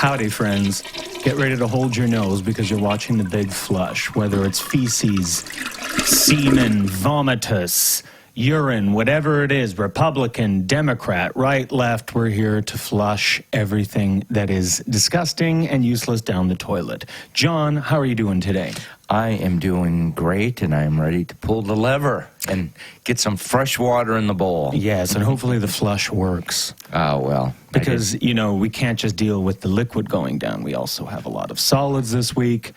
Howdy, friends. Get ready to hold your nose because you're watching the big flush. Whether it's feces, semen, vomitus, urine, whatever it is, Republican, Democrat, right, left, we're here to flush everything that is disgusting and useless down the toilet. John, how are you doing today? I am doing great, and I am ready to pull the lever and get some fresh water in the bowl. Yes, and hopefully the flush works. Oh, well. Because, you know, we can't just deal with the liquid going down. We also have a lot of solids this week.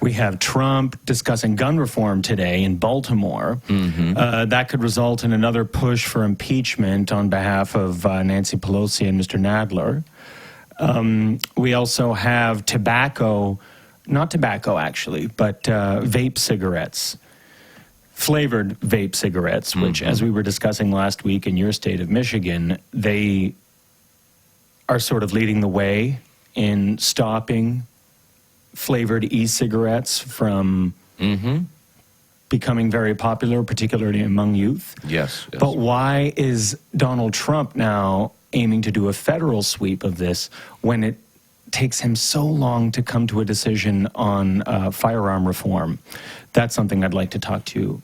We have Trump discussing gun reform today in Baltimore. That could result in another push for impeachment on behalf of Nancy Pelosi and Mr. Nadler. We also have not tobacco actually, but vape cigarettes. Flavored vape cigarettes, which, as we were discussing last week in your state of Michigan, they are sort of leading the way in stopping flavored e-cigarettes from becoming very popular, particularly among youth. Yes. But why is Donald Trump now aiming to do a federal sweep of this when it takes him so long to come to a decision on firearm reform? That's something I'd like to talk to you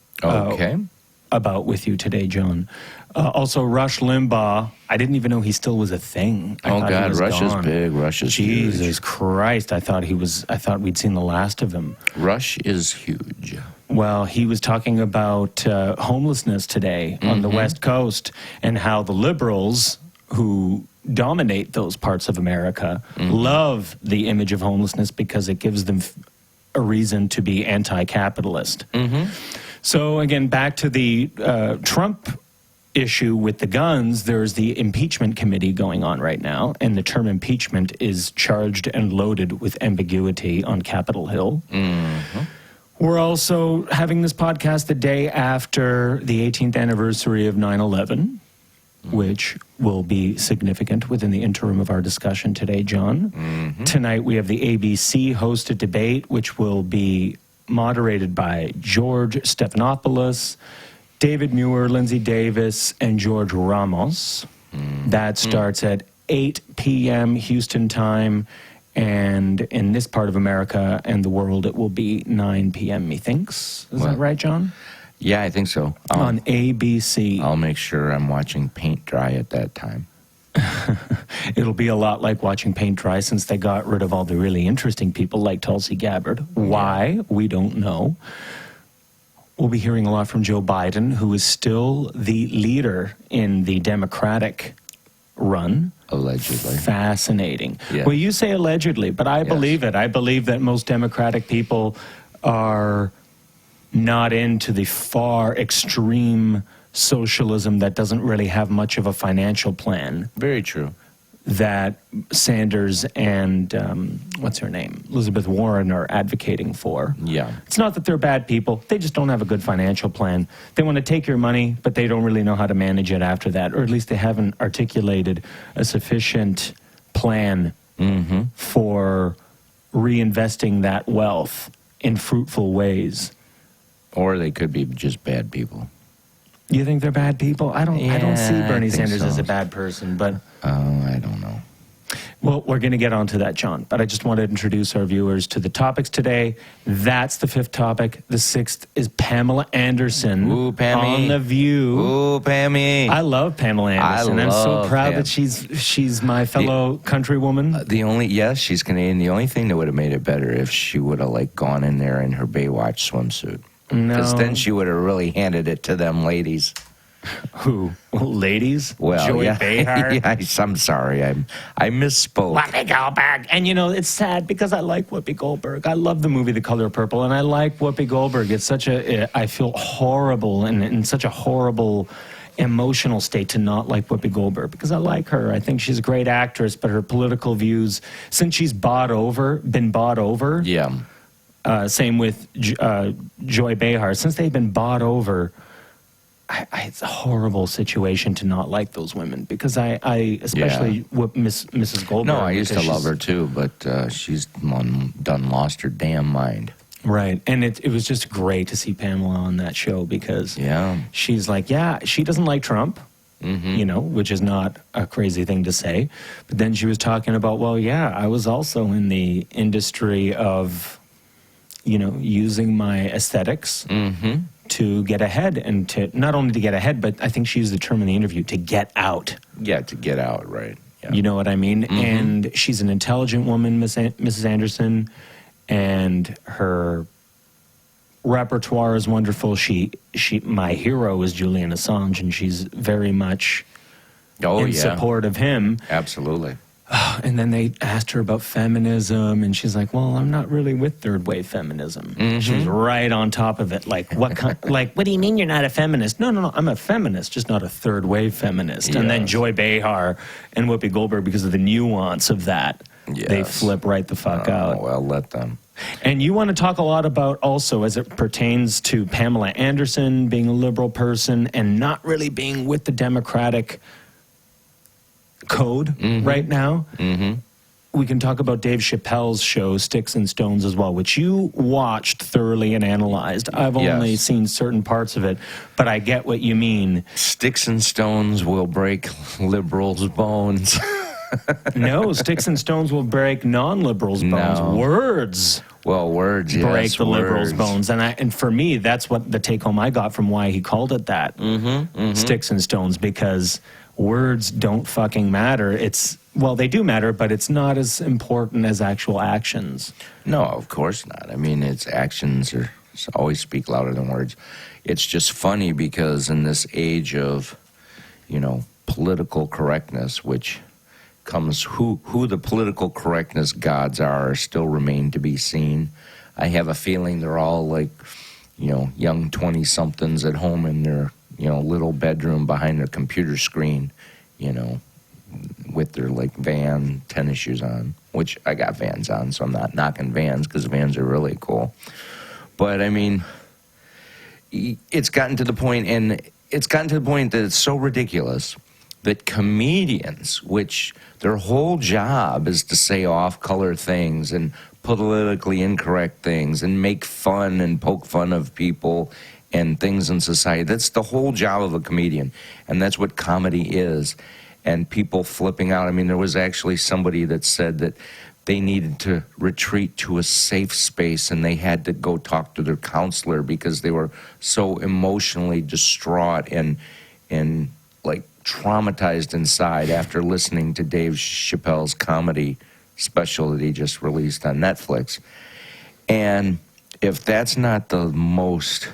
about with you today, John. Also, Rush Limbaugh. I didn't even know he still was a thing. Rush is big. Rush is huge. Jesus Christ! I thought we'd seen the last of him. Rush is huge. Well, he was talking about homelessness today on the West Coast and how the liberals who dominate those parts of America love the image of homelessness because it gives them a reason to be anti-capitalist. So again, back to the Trump issue with the guns, there's the impeachment committee going on right now, and the term impeachment is charged and loaded with ambiguity on Capitol Hill. We're also having this podcast the day after the 18th anniversary of 9/11, which will be significant within the interim of our discussion today, John. Tonight we have the ABC-hosted debate, which will be moderated by George Stephanopoulos, David Muir, Lindsay Davis, and George Ramos. That starts at 8 p.m. Houston time, and in this part of America and the world, it will be 9 p.m., methinks. Is that right, John? Yeah, I think so. On ABC. I'll make sure I'm watching paint dry at that time. It'll be a lot like watching paint dry since they got rid of all the really interesting people like Tulsi Gabbard. Why? We don't know. We'll be hearing a lot from Joe Biden, who is still the leader in the Democratic run. Allegedly. Fascinating. Yeah. Well, you say allegedly, but I believe it. I believe that most Democratic people are not into the far extreme socialism that doesn't really have much of a financial plan. Very true. That Sanders and, what's her name, Elizabeth Warren are advocating for. Yeah. It's not that they're bad people. They just don't have a good financial plan. They want to take your money, but they don't really know how to manage it after that. Or at least they haven't articulated a sufficient plan for reinvesting that wealth in fruitful ways. Or they could be just bad people. You think they're bad people? I don't see Bernie Sanders as a bad person, but I don't know. Well, we're going to get onto that, John, but I just want to introduce our viewers to the topics today. That's the fifth topic. The sixth is Pamela Anderson. Ooh, Pammy. On The View. Ooh, Pammy. I love Pamela Anderson. I'm so proud Pam. that she's my fellow countrywoman. Yes, she's Canadian. The only thing that would have made it better if she would have gone in there in her Baywatch swimsuit. No. Because then she would have really handed it to them ladies. Who? Ladies? Well, Joy yeah. Behar? I'm sorry. I misspoke. Whoopi Goldberg. And, you know, it's sad because I like Whoopi Goldberg. I love the movie The Color Purple, and I like Whoopi Goldberg. It's I feel horrible and in such a horrible emotional state to not like Whoopi Goldberg because I like her. I think she's a great actress, but her political views, since she's been bought over. Yeah. Same with Joy Behar. Since they've been bought over, it's a horrible situation to not like those women because I especially Mrs. Goldberg. No, I used to love her too, but she's done lost her damn mind. Right, and it was just great to see Pamela on that show because she's like, she doesn't like Trump. which is not a crazy thing to say. But then she was talking about, well, yeah, I was also in the industry of, using my aesthetics to get ahead, and to not only to get ahead, but I think she used the term in the interview, to get out. Yeah, to get out, right. Yeah. You know what I mean? And she's an intelligent woman, Mrs. Anderson, and her repertoire is wonderful. She my hero is Julian Assange, and she's very much in support of him. Absolutely. And then they asked her about feminism, and she's like, "Well, I'm not really with third wave feminism." She was right on top of it. Like, what do you mean you're not a feminist? No, I'm a feminist, just not a third wave feminist. Yes. And then Joy Behar and Whoopi Goldberg, because of the nuance of that, they flip right the fuck out. Well, let them. And you want to talk a lot about also as it pertains to Pamela Anderson being a liberal person and not really being with the Democratic code right now. We can talk about Dave Chappelle's show, Sticks and Stones, as well, which you watched thoroughly and analyzed. I've only seen certain parts of it, but I get what you mean. Sticks and stones will break liberals' bones. No, sticks and stones will break non-liberals' bones. No. Words. Well, words, break the liberals' bones. And for me, that's what the take-home I got from why he called it that. Sticks and stones, because words don't fucking matter. They do matter, but it's not as important as actual actions. No, of course not. I mean, its actions always speak louder than words. It's just funny because in this age of, political correctness, which comes who the political correctness gods are still remain to be seen. I have a feeling they're all like, young 20-somethings at home in their, little bedroom behind their computer screen, with their like Van tennis shoes on, which I got Vans on, so I'm not knocking Vans because Vans are really cool. But I mean, it's gotten to the point that it's so ridiculous that comedians, which their whole job is to say off-color things and politically incorrect things and make fun and poke fun of people and things in society. That's the whole job of a comedian, and that's what comedy is. And people flipping out. I mean, there was actually somebody that said that they needed to retreat to a safe space and they had to go talk to their counselor because they were so emotionally distraught and like traumatized inside after listening to Dave Chappelle's comedy special that he just released on Netflix. And if that's not the most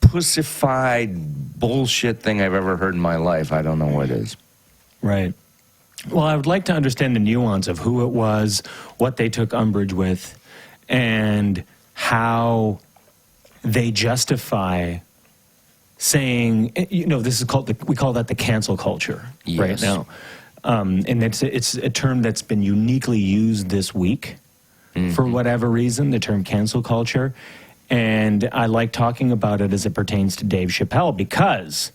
pussified bullshit thing I've ever heard in my life, I don't know what is. Right. Well, I would like to understand the nuance of who it was, what they took umbrage with, and how they justify saying, this is we call that the cancel culture right now. And it's a term that's been uniquely used this week for whatever reason, the term cancel culture. And I like talking about it as it pertains to Dave Chappelle, because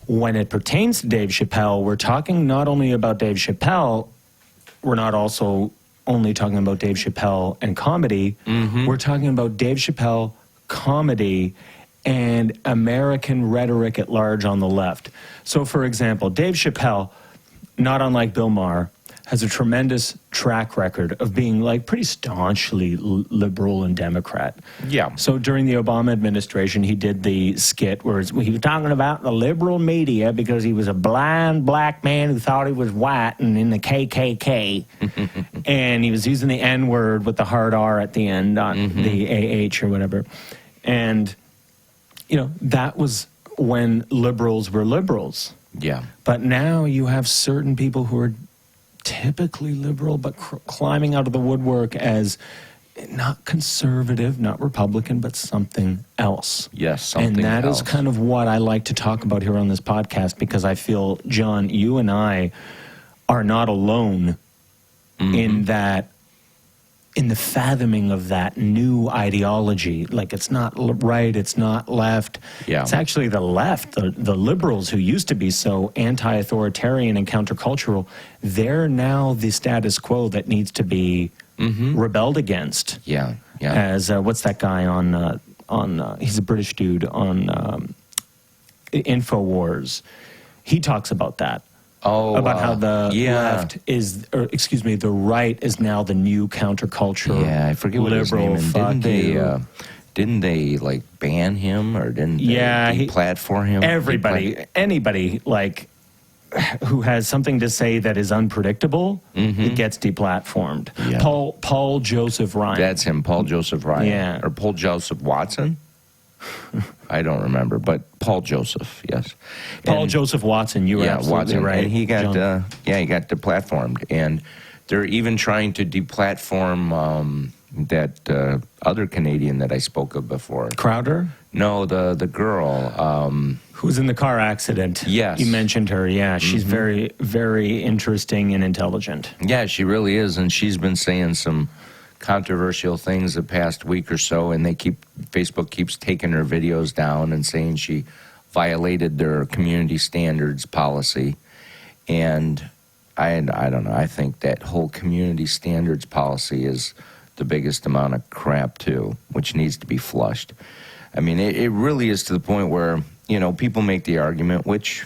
when it pertains to Dave Chappelle, we're talking not only about Dave Chappelle, we're not also only talking about Dave Chappelle and comedy. We're talking about Dave Chappelle, comedy, and American rhetoric at large on the left. So, for example, Dave Chappelle, not unlike Bill Maher, has a tremendous track record of being like pretty staunchly liberal and Democrat. Yeah. So during the Obama administration, he did the skit where he was talking about the liberal media because he was a blind black man who thought he was white and in the KKK. And he was using the N-word with the hard R at the end on the AH or whatever. And, that was when liberals were liberals. Yeah. But now you have certain people who are typically liberal, but climbing out of the woodwork as not conservative, not Republican, but something else. Yes, something else. And that is kind of what I like to talk about here on this podcast, because I feel, John, you and I are not alone in that, in the fathoming of that new ideology. Like, it's not right, it's not left. Yeah. It's actually the left, the liberals who used to be so anti-authoritarian and countercultural, they're now the status quo that needs to be rebelled against. Yeah, yeah. As, what's that guy on he's a British dude on InfoWars, he talks about that. Oh, About how the yeah. left is, or excuse me, the right is now the new counterculture. Yeah, I forget what his name liberal. is. Didn't they like ban him or didn't they deplatform him? Anybody like who has something to say that is unpredictable, it gets deplatformed. Yeah. Paul Joseph Ryan. That's him, Paul Joseph Ryan. Yeah. Or Paul Joseph Watson? I don't remember, but Paul Joseph, yes. Paul Joseph Watson, you were absolutely Watson, right. and he got deplatformed, and they're even trying to deplatform that other Canadian that I spoke of before. Crowder? No, the girl. Who's in the car accident? Yes. You mentioned her. Yeah, she's very, very interesting and intelligent. Yeah, she really is, and she's been saying some controversial things the past week or so, and Facebook keeps taking her videos down and saying she violated their community standards policy. And I don't know, I think that whole community standards policy is the biggest amount of crap too, which needs to be flushed. I mean, it really is to the point where, people make the argument, which,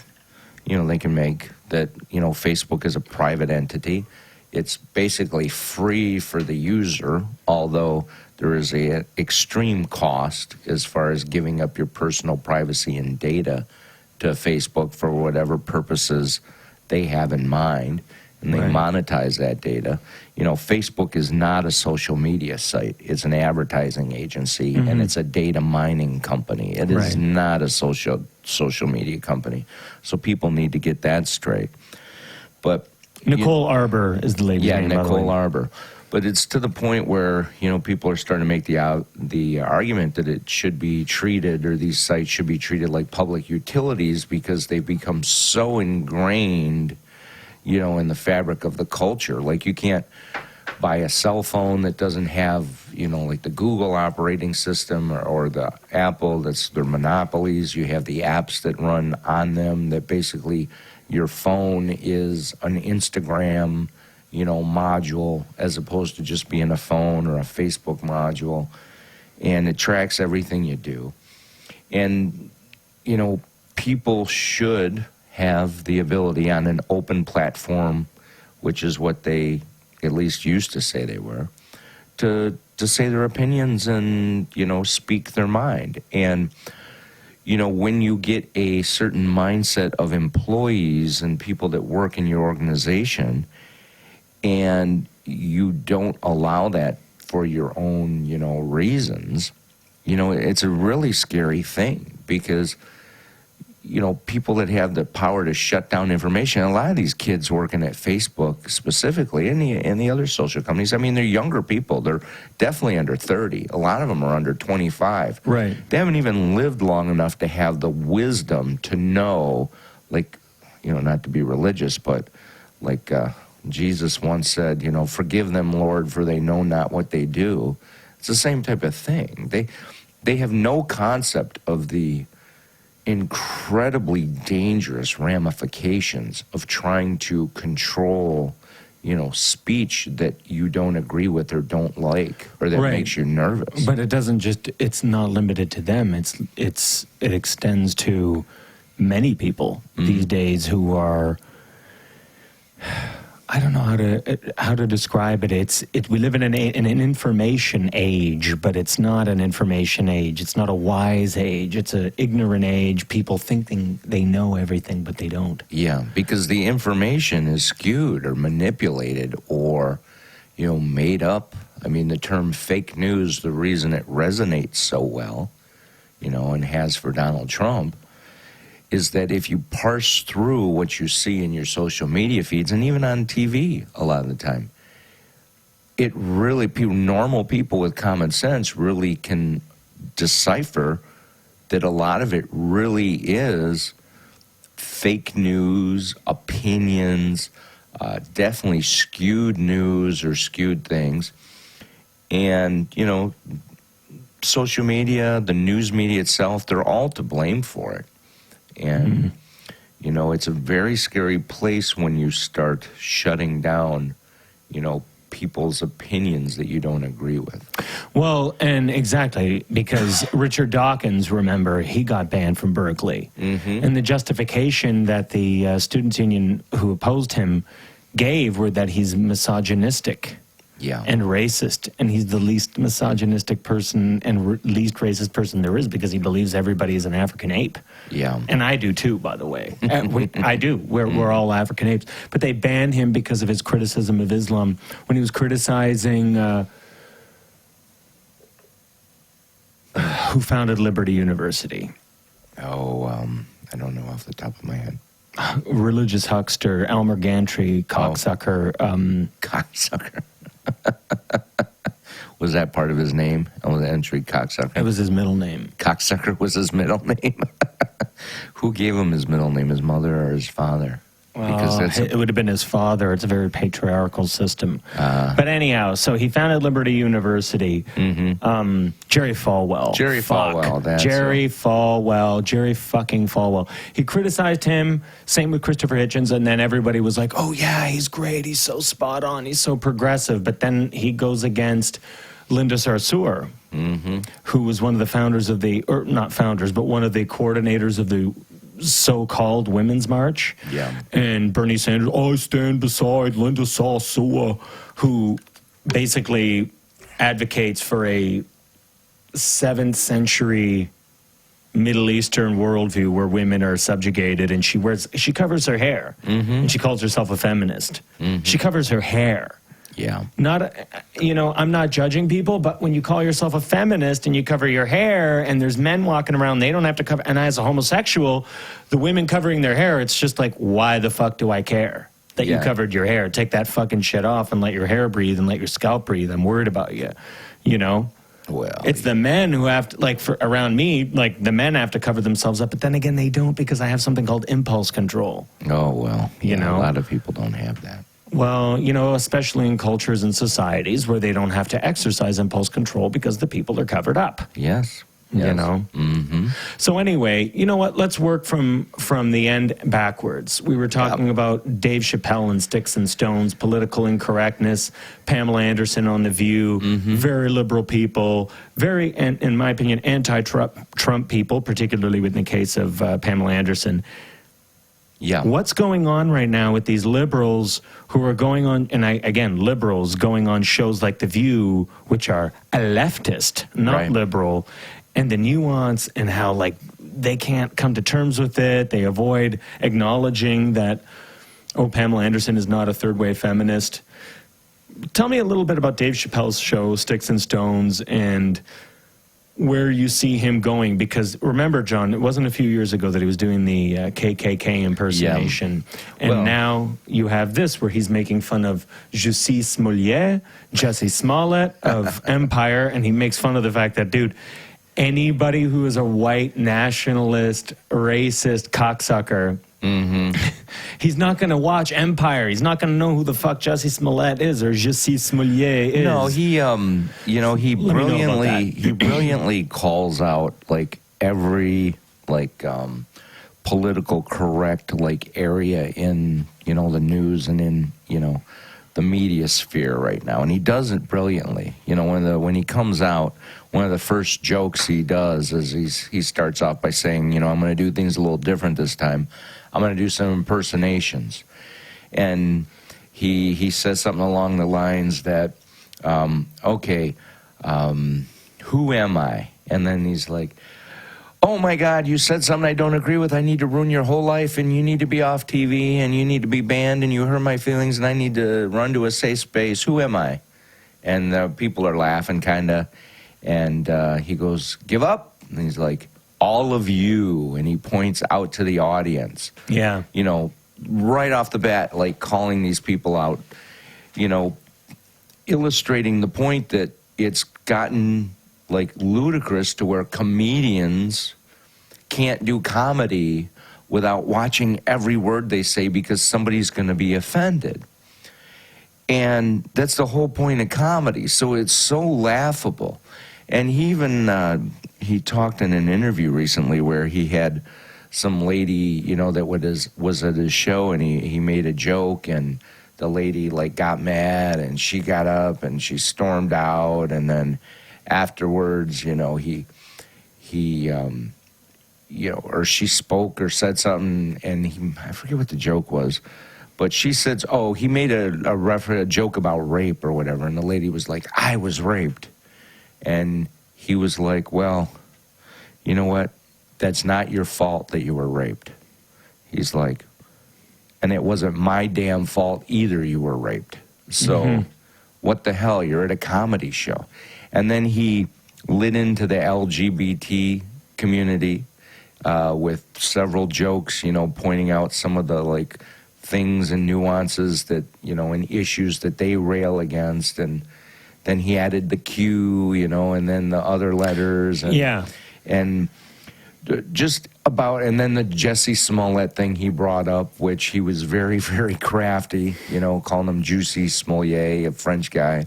they can make, that, Facebook is a private entity. It's basically free for the user, although there is an extreme cost as far as giving up your personal privacy and data to Facebook for whatever purposes they have in mind, and they monetize that data. Facebook is not a social media site. It's an advertising agency, and it's a data mining company. It is not a social media company. So people need to get that straight. But Nicole Arbor is the lady's name. Yeah, Nicole Arbor. But it's to the point where, people are starting to make the argument that it should be treated, or these sites should be treated like public utilities, because they've become so ingrained, in the fabric of the culture. Like, you can't buy a cell phone that doesn't have, like the Google operating system or the Apple, that's their monopolies. You have the apps that run on them that basically your phone is an Instagram, module, as opposed to just being a phone or a Facebook module. And it tracks everything you do. And, people should have the ability on an open platform, which is what they at least used to say they were, to say their opinions and, speak their mind. And, when you get a certain mindset of employees and people that work in your organization, and you don't allow that for your own, reasons, it's a really scary thing, because, people that have the power to shut down information, a lot of these kids working at Facebook specifically, and the other social companies, I mean, they're younger people. They're definitely under 30. A lot of them are under 25. Right. They haven't even lived long enough to have the wisdom to know, like, not to be religious, but like Jesus once said, forgive them, Lord, for they know not what they do. It's the same type of thing. They have no concept of the incredibly dangerous ramifications of trying to control, speech that you don't agree with or don't like, or that makes you nervous. But it's not limited to them. It extends to many people these days who are, I don't know how to describe it. We live in an information age, but it's not an information age. It's not a wise age. It's an ignorant age. People thinking they know everything, but they don't. Yeah, because the information is skewed or manipulated or, made up. I mean, the term fake news, the reason it resonates so well, and has for Donald Trump, is that if you parse through what you see in your social media feeds, and even on TV a lot of the time, it really, normal people with common sense really can decipher that a lot of it really is fake news, opinions, definitely skewed news or skewed things. And, social media, the news media itself, they're all to blame for it. And, it's a very scary place when you start shutting down, people's opinions that you don't agree with. Well, and exactly, because Richard Dawkins, remember, he got banned from Berkeley. And the justification that the students' union who opposed him gave were that he's misogynistic. Yeah. And racist, and he's the least misogynistic person and least racist person there is because he believes everybody is an African ape. Yeah. And I do too, by the way. I do. We're all African apes. But they banned him because of his criticism of Islam when he was criticizing who founded Liberty University. Oh, I don't know off the top of my head. Religious huckster, Elmer Gantry, cocksucker. Cocksucker. Was that part of his name? Elmer Gantry, cocksucker. It was his middle name. Cocksucker was his middle name. Who gave him his middle name? His mother or his father? Because it would have been his father. It's a very patriarchal system. But anyhow, so he founded Liberty University. Jerry Falwell. Jerry Falwell. Jerry fucking Falwell. He criticized him. Same with Christopher Hitchens. And then everybody was like, oh, yeah, he's great. He's so spot on. He's so progressive. But then he goes against Linda Sarsour, who was one of the founders of or not founders, but one of the coordinators of the so-called Women's March. Yeah. And Bernie Sanders, I stand beside Linda Sarsour, who basically advocates for a 7th century Middle Eastern worldview where women are subjugated, and she covers her hair, and she calls herself a feminist. She covers her hair. Yeah. I'm not judging people, but when you call yourself a feminist and you cover your hair and there's men walking around, they don't have to cover. And as a homosexual, the women covering their hair, it's just like, why the fuck do I care that you covered your hair? Take that fucking shit off and let your hair breathe and let your scalp breathe. I'm worried about you, Well, it's the men who have to, around me, the men have to cover themselves up, but then again, they don't because I have something called impulse control. Oh, well, a lot of people don't have that. Well, especially in cultures and societies where they don't have to exercise impulse control because the people are covered up. Yes. So anyway, you know what? Let's work from the end backwards. We were talking about Dave Chappelle and Sticks and Stones, political incorrectness, Pamela Anderson on The View, very liberal people, very, and in my opinion, anti-Trump people, particularly in the case of Pamela Anderson. Yeah. What's going on right now with these liberals who are going on, liberals going on shows like The View, which are a leftist, not liberal, and the nuance and how, they can't come to terms with it. They avoid acknowledging that, Pamela Anderson is not a third-wave feminist. Tell me a little bit about Dave Chappelle's show, Sticks and Stones, and where you see him going, because remember, John, it wasn't a few years ago that he was doing the KKK impersonation, and now you have this where he's making fun of Jussie Smollett, Jussie Smollett of Empire, and he makes fun of the fact that, dude, anybody who is a white nationalist, racist cocksucker, he's not going to watch Empire. He's not going to know who the fuck Jussie Smollett is or Jussie Smollett is. No, he brilliantly calls out every political correct area in the news and in the media sphere right now, and he does it brilliantly. When he comes out, one of the first jokes he does is he starts off by saying, I'm going to do things a little different this time. I'm going to do some impersonations. And he says something along the lines that, who am I? And then he's like, oh my God, you said something I don't agree with. I need to ruin your whole life, and you need to be off TV, and you need to be banned, and you hurt my feelings, and I need to run to a safe space. Who am I? And people are laughing, kind of. And he goes, give up? And he's like, all of you. And he points out to the audience. Yeah. Right off the bat, calling these people out, illustrating the point that it's gotten ludicrous to where comedians can't do comedy without watching every word they say because somebody's going to be offended. And that's the whole point of comedy. So it's so laughable. And he even he talked in an interview recently where he had some lady, that was at his show, and he made a joke, and the lady like got mad and she got up and she stormed out, and then afterwards, he or she spoke or said something, and I forget what the joke was, but she said, oh, he made a joke about rape or whatever, and the lady was like, I was raped. And he was like, well, you know what? That's not your fault that you were raped. He's like, and it wasn't my damn fault either you were raped. So what the hell? You're at a comedy show. And then he lit into the LGBT community with several jokes, pointing out some of the like things and nuances that, and issues that they rail against. And then he added the Q, and then the other letters. And, and just about, and then the Jesse Smollett thing he brought up, which he was very, very crafty, calling him Juicy Smollett, a French guy.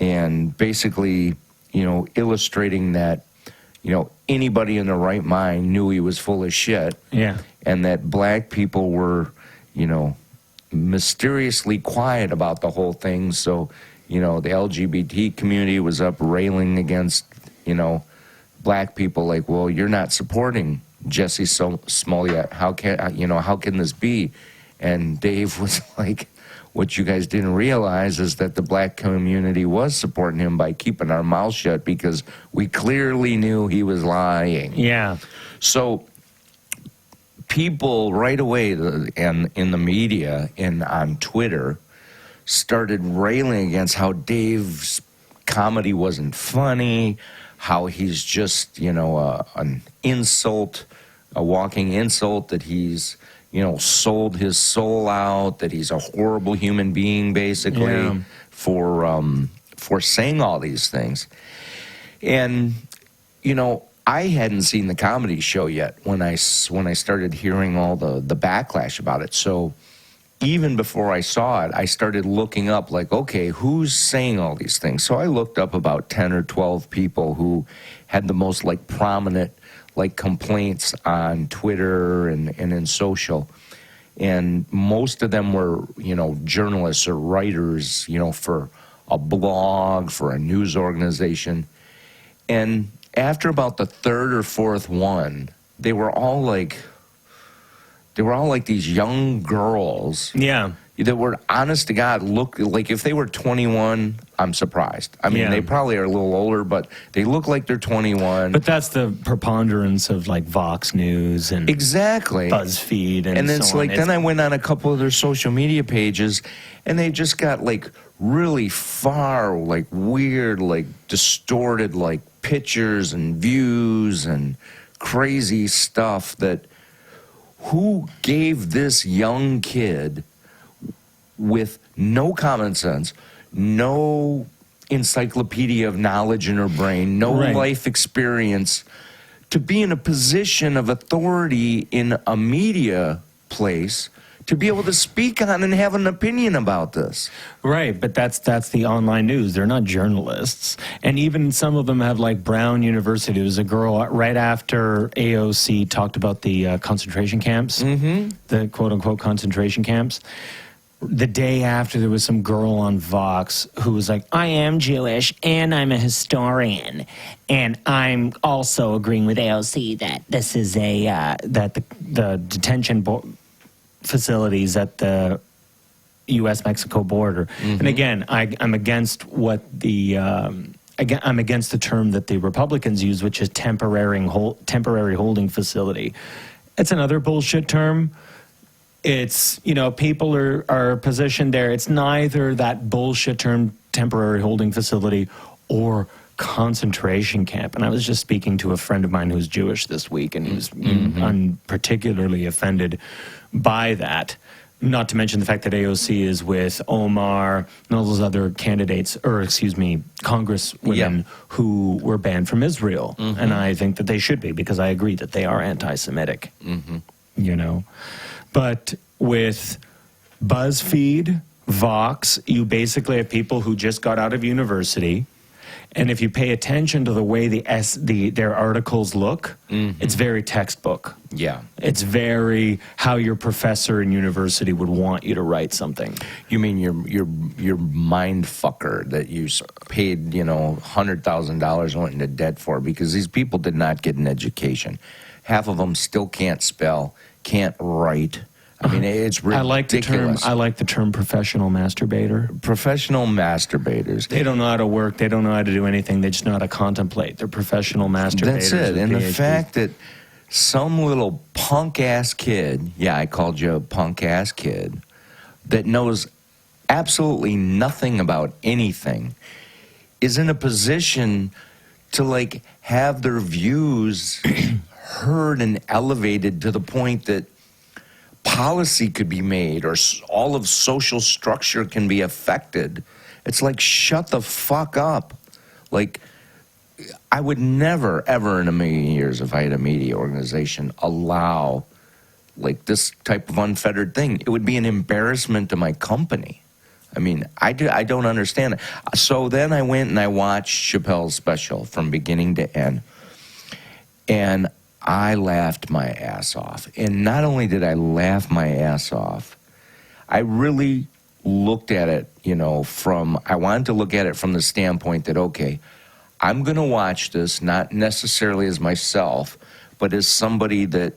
And basically, illustrating that, anybody in their right mind knew he was full of shit. Yeah. And that black people were, mysteriously quiet about the whole thing. So, the LGBT community was up railing against, black people, like, well, you're not supporting Jesse Smollett. How can this be? And Dave was like, what you guys didn't realize is that the black community was supporting him by keeping our mouths shut because we clearly knew he was lying. Yeah. So people right away and in the media and on Twitter started railing against how Dave's comedy wasn't funny, how he's just, an insult, a walking insult, that he's, sold his soul out, that he's a horrible human being, basically, for saying all these things. And, I hadn't seen the comedy show yet when I started hearing all the backlash about it. So even before I saw it, I started looking up, like, okay, who's saying all these things? So I looked up about 10 or 12 people who had the most, like, prominent, like, complaints on Twitter and in social. And most of them were, journalists or writers, for a blog, for a news organization. And after about the third or fourth one, they were all like these young girls. Yeah. That were, honest to God, look like if they were 21, I'm surprised. I mean, they probably are a little older, but they look like they're 21. But that's the preponderance of like Vox News and exactly BuzzFeed and it's so like on. Then I went on a couple of their social media pages, and they just got like really far, like weird, like distorted, like pictures and views and crazy stuff. That who gave this young kid with no common sense, no encyclopedia of knowledge in her brain, no life experience, to be in a position of authority in a media place to be able to speak on and have an opinion about this. Right, but that's the online news. They're not journalists. And even some of them have, like, Brown University. There was a girl right after AOC talked about the concentration camps, the quote-unquote concentration camps. The day after, there was some girl on Vox who was like, I am Jewish and I'm a historian. And I'm also agreeing with AOC that this is that the detention facilities at the U.S.-Mexico border. And again, I'm against what I'm against the term that the Republicans use, which is temporary holding facility. It's another bullshit term. It's, people are positioned there. It's neither that bullshit term temporary holding facility or concentration camp. And I was just speaking to a friend of mine who's Jewish this week, and he was particularly offended by that. Not to mention the fact that AOC is with Omar and all those other candidates, congresswomen who were banned from Israel. And I think that they should be, because I agree that they are anti-Semitic, But with BuzzFeed, Vox, you basically have people who just got out of university And if you pay attention to the way their articles look, it's very textbook. Yeah. It's very how your professor in university would want you to write something. You mean your mind fucker that you paid, $100,000 and went into debt for, because these people did not get an education. Half of them still can't spell, can't write. I mean, it's ridiculous. I like the term professional masturbator. Professional masturbators. They don't know how to work. They don't know how to do anything. They just know how to contemplate. They're professional masturbators. That's it. And PhDs. the fact that some little punk-ass kid, yeah, I called you a punk-ass kid, that knows absolutely nothing about anything, is in a position to, like, have their views heard and elevated to the point that policy could be made or all of social structure can be affected. It's like, shut the fuck up. Like, I would never, ever in a million years, if I had a media organization, allow, like, this type of unfettered thing. It would be an embarrassment to my company. I mean, I don't understand it. So then I went and I watched Chappelle's special from beginning to end. And I laughed my ass off. And not only did I laugh my ass off, I really looked at it, I wanted to look at it from the standpoint that, okay, I'm going to watch this, not necessarily as myself, but as somebody that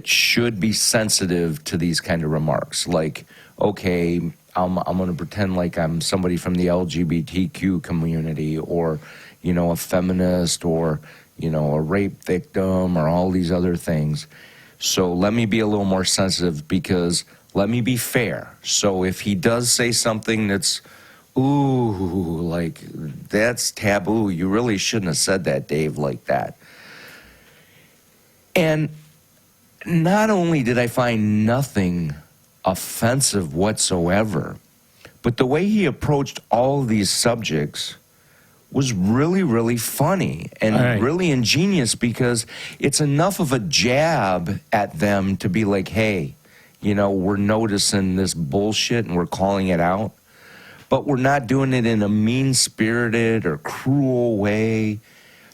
should be sensitive to these kind of remarks. Like, okay, I'm going to pretend like I'm somebody from the LGBTQ community, or, a feminist, or, a rape victim, or all these other things. So let me be a little more sensitive, because let me be fair. So if he does say something that's, ooh, like, that's taboo, you really shouldn't have said that, Dave, like that. And not only did I find nothing offensive whatsoever, but the way he approached all of these subjects was really, really funny and really ingenious, because it's enough of a jab at them to be like, hey, we're noticing this bullshit and we're calling it out, but we're not doing it in a mean-spirited or cruel way.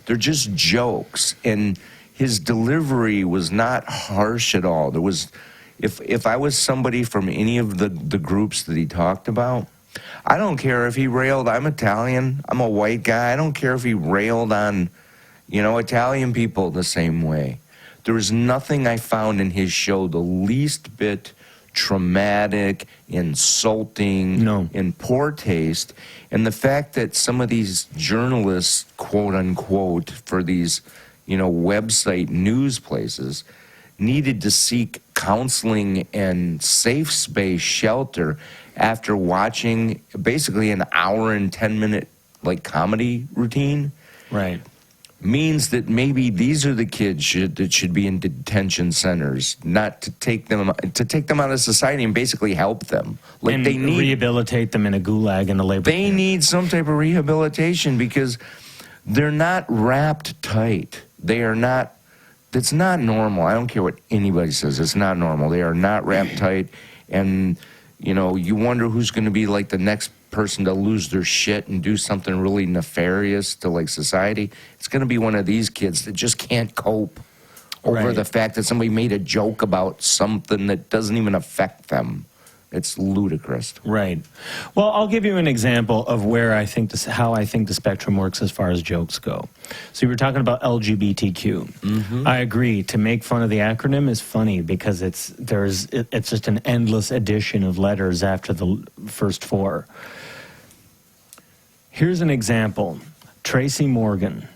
They're just jokes. And his delivery was not harsh at all. There was, if I was somebody from any of the groups that he talked about, I don't care if he railed, I'm Italian, I'm a white guy, I don't care if he railed on, Italian people the same way. There was nothing I found in his show the least bit traumatic, insulting, in poor taste. And the fact that some of these journalists, quote unquote, for these, website news places, needed to seek counseling and safe space shelter after watching basically an hour and 10-minute comedy routine, right, means that maybe these are the kids that should be in detention centers, not to take them out of society and basically help them. Like, and they need rehabilitate them in a gulag in a labor camp. Need some type of rehabilitation, because they're not wrapped tight. They are not. It's not normal. I don't care what anybody says. It's not normal. They are not wrapped tight, and you wonder who's going to be like the next person to lose their shit and do something really nefarious to society. It's going to be one of these kids that just can't cope over the fact that somebody made a joke about something that doesn't even affect them. It's ludicrous. Right. Well, I'll give you an example of where I think how I think the spectrum works as far as jokes go. So you were talking about LGBTQ. Mm-hmm. I agree. To make fun of the acronym is funny, because it's just an endless addition of letters after the first four. Here's an example. Tracy Morgan,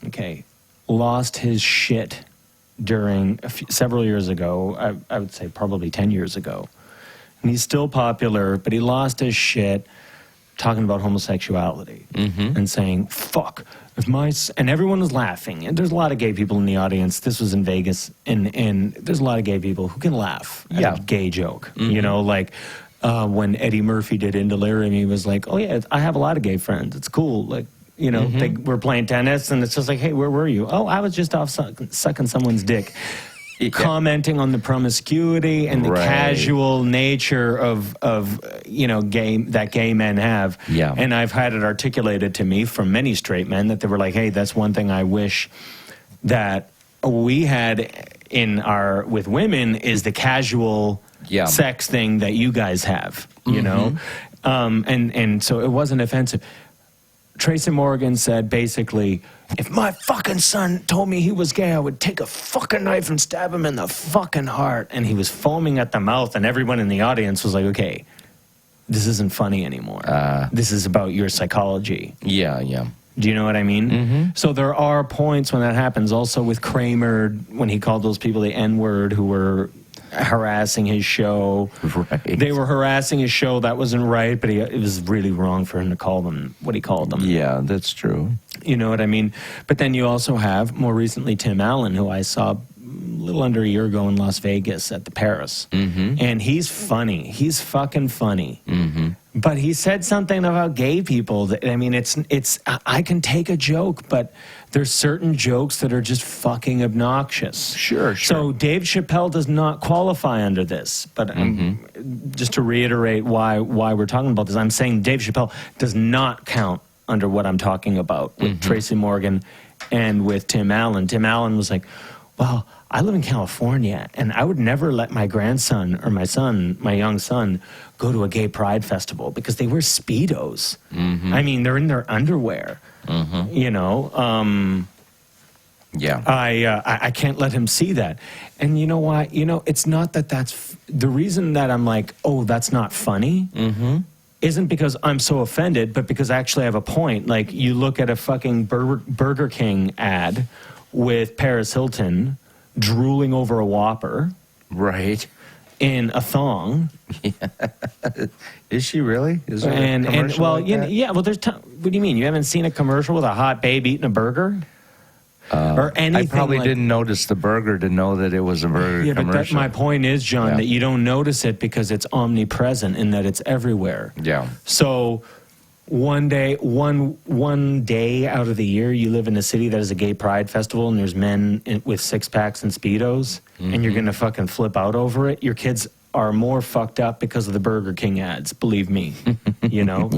okay, lost his shit during several years ago. I would say probably 10 years ago. And he's still popular, but he lost his shit talking about homosexuality and saying, fuck, and everyone was laughing. And there's a lot of gay people in the audience. This was in Vegas, and there's a lot of gay people who can laugh at a gay joke. When Eddie Murphy did In Delirium, he was like, oh yeah, I have a lot of gay friends. It's cool. Like, they were playing tennis, and it's just like, hey, where were you? Oh, I was just off sucking someone's dick. commenting on the promiscuity and the casual nature of gay men have. Yeah. And I've had it articulated to me from many straight men that they were like, hey, that's one thing I wish that we had with women is the casual sex thing that you guys have, you know? And so it wasn't offensive. Tracy Morgan said basically, if my fucking son told me he was gay, I would take a fucking knife and stab him in the fucking heart. And he was foaming at the mouth, and everyone in the audience was like, okay, this isn't funny anymore. This is about your psychology. Yeah. Do you know what I mean? So there are points when that happens. Also with Kramer, when he called those people the N-word who were harassing his show. Right. They were harassing his show. That wasn't right, but it was really wrong for him to call them what he called them. Yeah, that's true. You know what I mean? But then you also have, more recently, Tim Allen, who I saw a little under a year ago in Las Vegas at the Paris. And he's funny. He's fucking funny. But he said something about gay people. That, I mean, I can take a joke, but there's certain jokes that are just fucking obnoxious. Sure. So Dave Chappelle does not qualify under this. But just to reiterate why we're talking about this, I'm saying Dave Chappelle does not count under what I'm talking about with Tracy Morgan and with Tim Allen. Tim Allen was like, well, I live in California, and I would never let my grandson or my young son, go to a gay pride festival because they wear Speedos. I mean, they're in their underwear, you know. I can't let him see that. And you know why? You know, it's not that's the reason that I'm like, oh, that's not funny. Isn't because I'm so offended, but because I actually have a point. Like, you look at a fucking Burger King ad with Paris Hilton drooling over a Whopper. Right. In a thong. Is she really? Is there a commercial well, like that? yeah, well, there's what do you mean? You haven't seen a commercial with a hot babe eating a burger? Or anything? I probably didn't notice the burger to know that it was a burger commercial. But my point is, John, that you don't notice it because it's omnipresent in that it's everywhere. Yeah. So one day out of the year, you live in a city that is a gay pride festival and there's men with six-packs and Speedos, and you're going to fucking flip out over it. Your kids are more fucked up because of the Burger King ads, believe me, you know?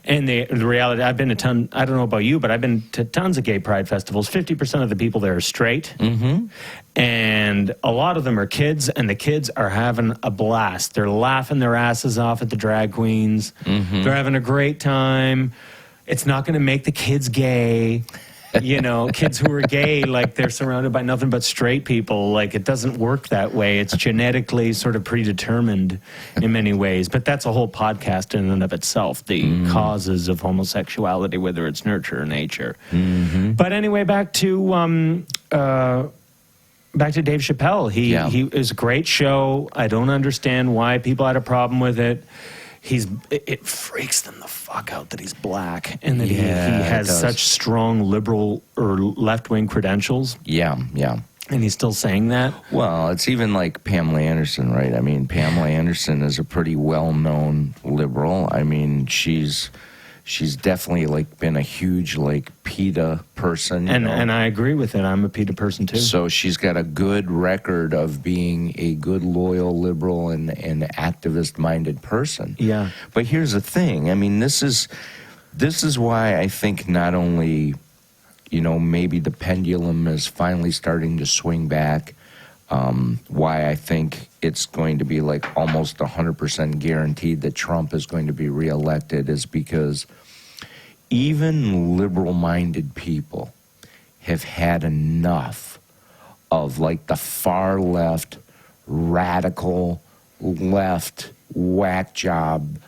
And the reality, I've been to I don't know about you, but I've been to tons of gay pride festivals. 50% of the people there are straight, and a lot of them are kids, and the kids are having a blast. They're laughing their asses off at the drag queens. They're having a great time. It's not going to make the kids gay. You know, kids who are gay, like, they're surrounded by nothing but straight people. Like, it doesn't work that way. It's genetically sort of predetermined in many ways. But that's a whole podcast in and of itself, the causes of homosexuality, whether it's nurture or nature. But anyway, back to Dave Chappelle. He is a great show. I don't understand why people had a problem with it. It freaks them the fuck out that he's black and that he has such strong liberal or left-wing credentials. Yeah. And he's still saying that? Well, it's even like Pamela Anderson, right? I mean, Pamela Anderson is a pretty well-known liberal. I mean, she's definitely like been a huge like PETA person. And I agree with it. I'm a PETA person too. So she's got a good record of being a good, loyal, liberal, and activist-minded person. Yeah. But here's the thing. I mean, this is why I think not only, you know, maybe the pendulum is finally starting to swing back. Why I think it's going to be like almost 100% guaranteed that Trump is going to be reelected is because even liberal-minded people have had enough of like the far left, radical left, whack job,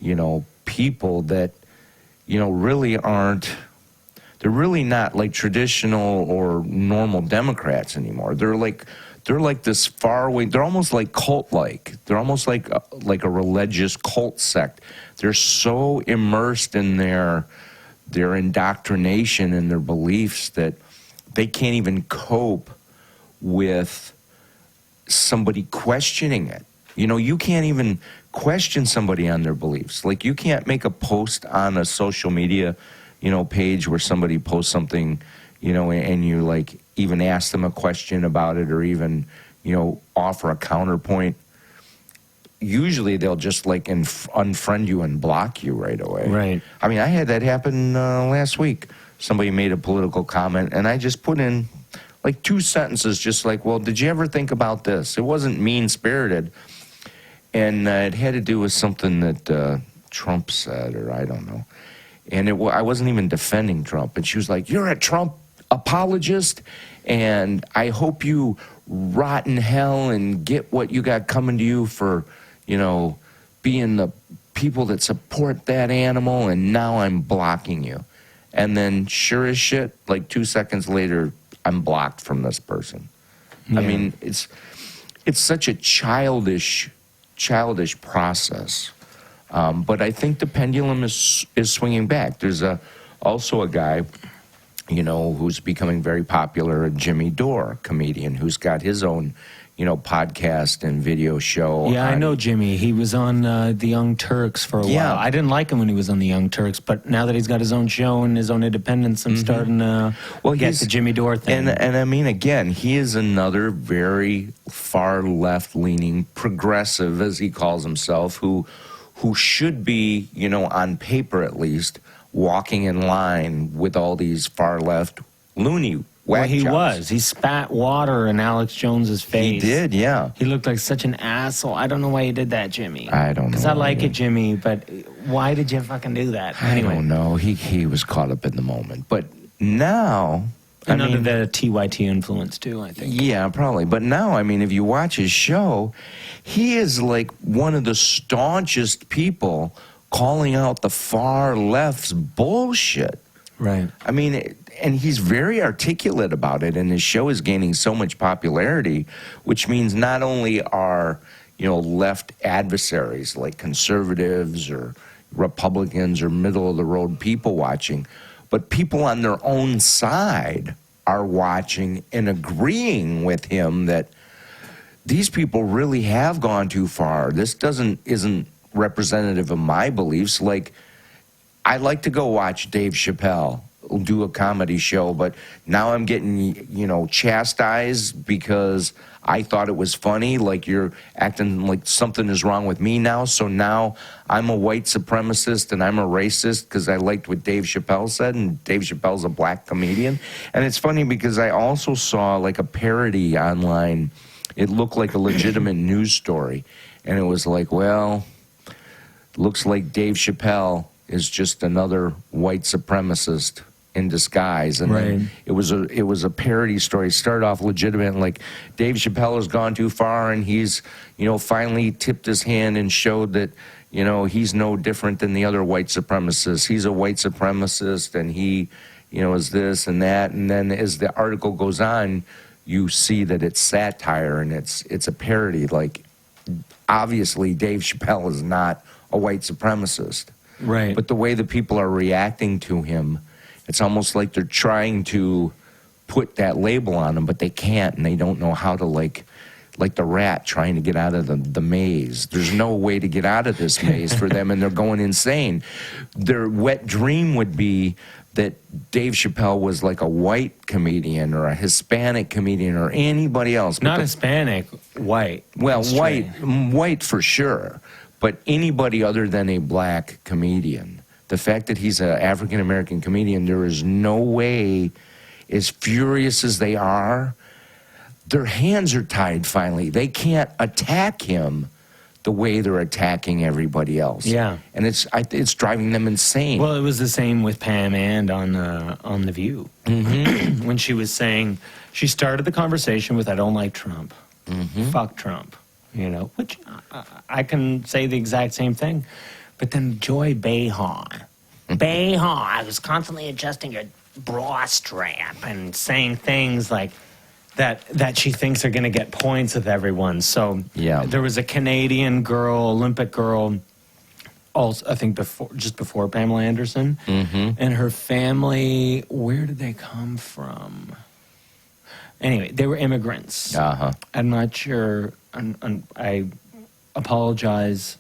you know, people that, you know, really aren't. They're really not like traditional or normal Democrats anymore. They're like this far away. They're almost like cult-like. They're almost like a religious cult sect. They're so immersed in their indoctrination and their beliefs that they can't even cope with somebody questioning it. You know, you can't even question somebody on their beliefs. Like, you can't make a post on a social media, you know, page where somebody posts something, you know, and you like even ask them a question about it or even offer a counterpoint, usually they'll just like unfriend you and block you right away. Right. I mean, I had that happen last week. Somebody made a political comment, and I just put in like 2 sentences, just like, well, did you ever think about this? It wasn't mean-spirited, and it had to do with something that Trump said, or I don't know. And I wasn't even defending Trump. And she was like, you're a Trump apologist, and I hope you rot in hell and get what you got coming to you for, being the people that support that animal, and now I'm blocking you. And then sure as shit, like 2 seconds later, I'm blocked from this person. Yeah. I mean, it's such a childish process. But I think the pendulum is swinging back. There's also a guy, who's becoming very popular, a Jimmy Dore comedian, who's got his own, podcast and video show. Yeah, I know Jimmy. He was on the Young Turks for a while. I didn't like him when he was on the Young Turks, but now that he's got his own show and his own independence, I'm starting to get the Jimmy Dore thing. And I mean, again, he is another very far left-leaning progressive, as he calls himself, who should be, on paper at least, walking in line with all these far left loony whack he jobs. was. He spat water in Alex Jones's face. He did, yeah. He looked like such an asshole. I don't know why you did that, Jimmy. I don't know. Because I like it, Jimmy, but why did you fucking do that? Anyway. I don't know. He was caught up in the moment. But now... And under the TYT influence, too, I think. Yeah, probably. But now, I mean, if you watch his show, he is like one of the staunchest people calling out the far left's bullshit. Right. I mean, and he's very articulate about it, and his show is gaining so much popularity, which means not only are, left adversaries like conservatives or Republicans or middle-of-the-road people watching, but people on their own side are watching and agreeing with him that these people really have gone too far. This isn't representative of my beliefs. Like, I like to go watch Dave Chappelle do a comedy show, but now I'm getting, chastised because I thought it was funny. Like, you're acting like something is wrong with me now. So now I'm a white supremacist and I'm a racist because I liked what Dave Chappelle said, and Dave Chappelle's a black comedian. And it's funny because I also saw like a parody online. It looked like a legitimate news story. And it was like, well, looks like Dave Chappelle is just another white supremacist in disguise. And then it was a parody story. It started off legitimate, and like, Dave Chappelle has gone too far, and he's, finally tipped his hand and showed that, he's no different than the other white supremacists. He's a white supremacist, and he, is this and that. And then as the article goes on, you see that it's satire and it's a parody. Like, obviously Dave Chappelle is not a white supremacist. Right. But the way the people are reacting to him, it's almost like they're trying to put that label on him, but they can't, and they don't know how to, like the rat trying to get out of the maze. There's no way to get out of this maze for them, and they're going insane. Their wet dream would be that Dave Chappelle was like a white comedian or a Hispanic comedian or anybody else. Not Hispanic, white. Well, white for sure. But anybody other than a black comedian. The fact that he's an African-American comedian, there is no way, as furious as they are, their hands are tied finally. They can't attack him the way they're attacking everybody else. Yeah. And it's driving them insane. Well, it was the same with Pam and on The View. Mm-hmm. When she was saying, she started the conversation with, I don't like Trump. Mm-hmm. Fuck Trump. Which I can say the exact same thing. But then Joy Behar, I was constantly adjusting your bra strap and saying things like that she thinks are going to get points with everyone. So there was a Canadian girl, Olympic girl, also I think just before Pamela Anderson, and her family. Where did they come from? Anyway, they were immigrants. I'm not sure. I apologize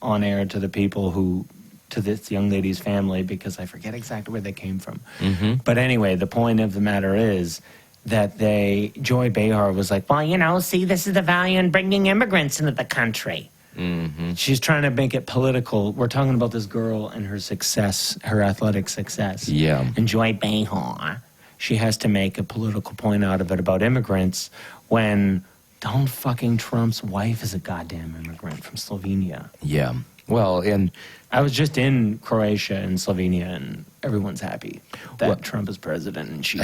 on air to the people to this young lady's family, because I forget exactly where they came from. Mm-hmm. But anyway, the point of the matter is Joy Behar was like, well, see, this is the value in bringing immigrants into the country. Mm-hmm. She's trying to make it political. We're talking about this girl and her success, her athletic success. Yeah. And Joy Behar, she has to make a political point out of it about immigrants when Donald fucking Trump's wife is a goddamn immigrant from Slovenia. Yeah. Well, and I was just in Croatia and Slovenia, and everyone's happy that Trump is president and she's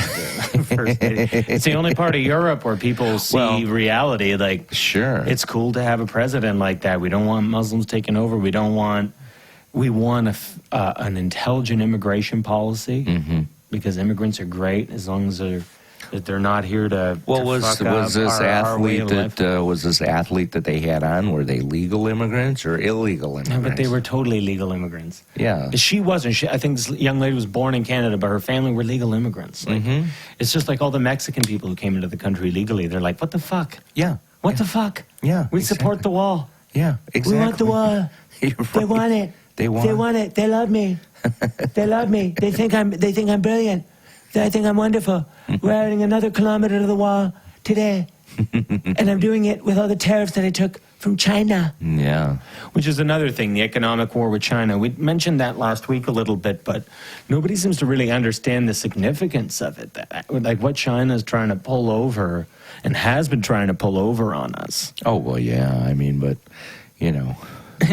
the first lady. It's the only part of Europe where people see reality. Like, sure, it's cool to have a president like that. We don't want Muslims taking over. We want an intelligent immigration policy because immigrants are great as long as they're not here to. Well, to was fuck up this our way athlete of life. was this athlete that they had on? Were they legal immigrants or illegal immigrants? No, but they were totally legal immigrants. Yeah, she wasn't. I think this young lady was born in Canada, but her family were legal immigrants. Like, it's just like all the Mexican people who came into the country legally. They're like, what the fuck? Yeah. What the fuck? Yeah. We support the wall. Yeah, exactly. We want the wall. Right. They want it. They want it. They love me. They love me. They think I'm brilliant. I think I'm wonderful. We're adding another kilometer to the wall today. And I'm doing it with all the tariffs that I took from China. Yeah. Which is another thing, the economic war with China. We mentioned that last week a little bit, but nobody seems to really understand the significance of it. Like what China is trying to pull over and has been trying to pull over on us. Oh, well, yeah. I mean, but, you know.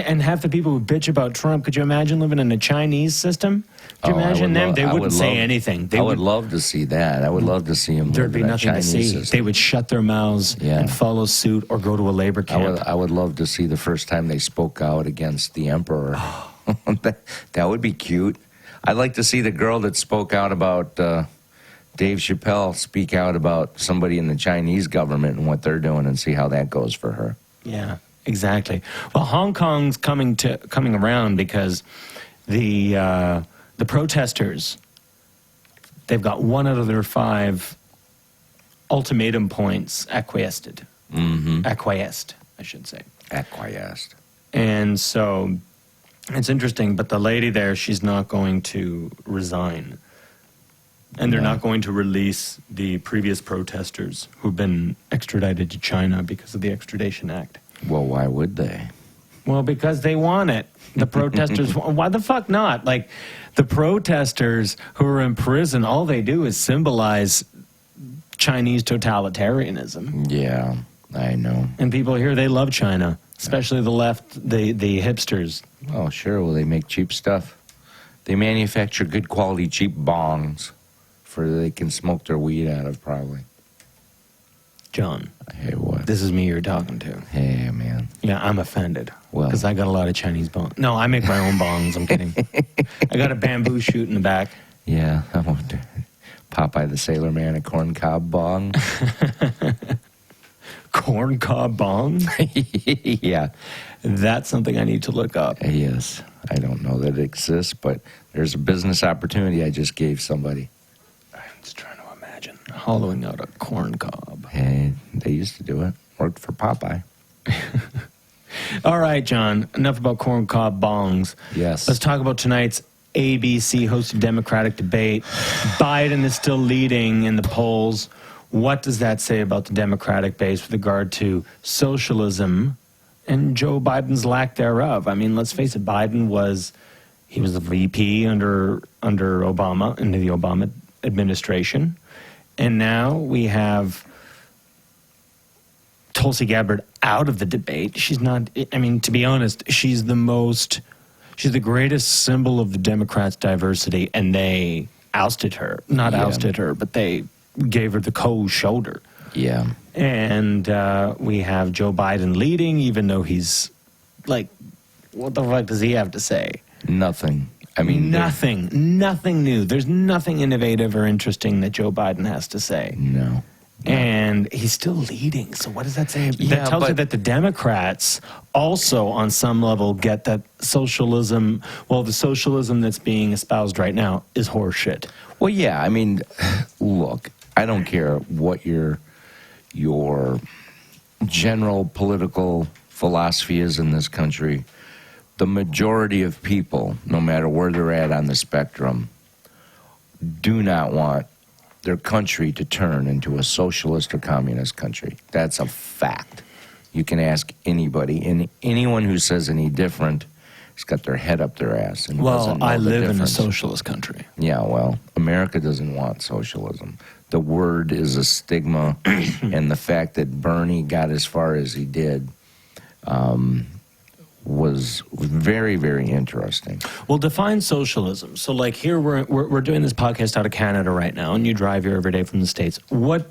And half the people who bitch about Trump, could you imagine living in a Chinese system? Could you imagine them? They wouldn't say anything. I would love to see that. I would love to see them. There'd be nothing Chinese to see. system. They would shut their mouths and follow suit or go to a labor camp. I would love to see the first time they spoke out against the emperor. That would be cute. I'd like to see the girl that spoke out about Dave Chappelle speak out about somebody in the Chinese government and what they're doing and see how that goes for her. Yeah. Exactly. Well, Hong Kong's coming around because the protesters, they've got 1 out of their 5 ultimatum points acquiesced. Acquiesced, I should say. Acquiesced. And so it's interesting, but the lady there, she's not going to resign. And they're not going to release the previous protesters who've been extradited to China because of the Extradition Act. Well, why would they? Well, because they want it. The protesters, why the fuck not? Like, the protesters who are in prison, all they do is symbolize Chinese totalitarianism. Yeah, I know. And people here, they love China, especially the left, the hipsters. Oh, sure. Well, they make cheap stuff. They manufacture good quality, cheap bongs they can smoke their weed out of, probably. John. Hey, what? This is me you're talking to. Hey, man. Yeah, I'm offended. Well. Because I got a lot of Chinese bongs. No, I make my own bongs. I'm kidding. I got a bamboo shoot in the back. Yeah, I want Popeye the Sailor Man, a corncob bong. Corncob bong? Yeah. That's something I need to look up. Yes. I don't know that it exists, but there's a business opportunity I just gave somebody. I'm just trying to imagine hollowing out a corn cob. Hey, they used to do it. Worked for Popeye. All right, John, enough about corn cob bongs. Yes. Let's talk about tonight's ABC hosted Democratic debate. Biden is still leading in the polls. What does that say about the Democratic base with regard to socialism and Joe Biden's lack thereof? I mean, let's face it, Biden was the VP under Obama, into the Obama administration. And now we have Tulsi Gabbard out of the debate. She's not, I mean, to be honest, she's the greatest symbol of the Democrats' diversity, and they ousted her. Not ousted her, but they gave her the cold shoulder. Yeah. And we have Joe Biden leading, even though he's like, what the fuck does he have to say? Nothing. I mean, nothing new. There's nothing innovative or interesting that Joe Biden has to say. No. And he's still leading. So what does that say? Yeah, that tells you that the Democrats also, on some level, get that socialism, the socialism that's being espoused right now is horseshit. Well, yeah. I mean, look, I don't care what your general political philosophy is in this country. The majority of people, no matter where they're at on the spectrum, do not want their country to turn into a socialist or communist country. That's a fact. You can ask anybody, and anyone who says any different has got their head up their ass and doesn't know I the live in a difference. socialist country. Yeah, well, America doesn't want socialism. The word is a stigma, and the fact that Bernie got as far as he did was very, very interesting. Well, define socialism. So, like here, we're doing this podcast out of Canada right now, and you drive here every day from the States. What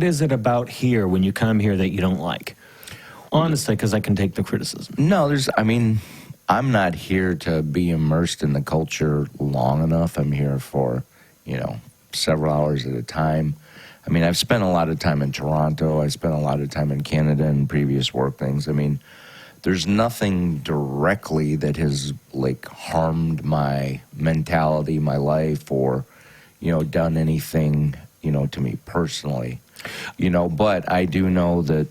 is it about here when you come here that you don't like? Honestly, because I can take the criticism. No, I'm not here to be immersed in the culture long enough. I'm here for, several hours at a time. I mean, I've spent a lot of time in Toronto. I spent a lot of time in Canada and previous work things. I mean, there's nothing directly that has, harmed my mentality, my life, or, done anything, to me personally. But I do know that,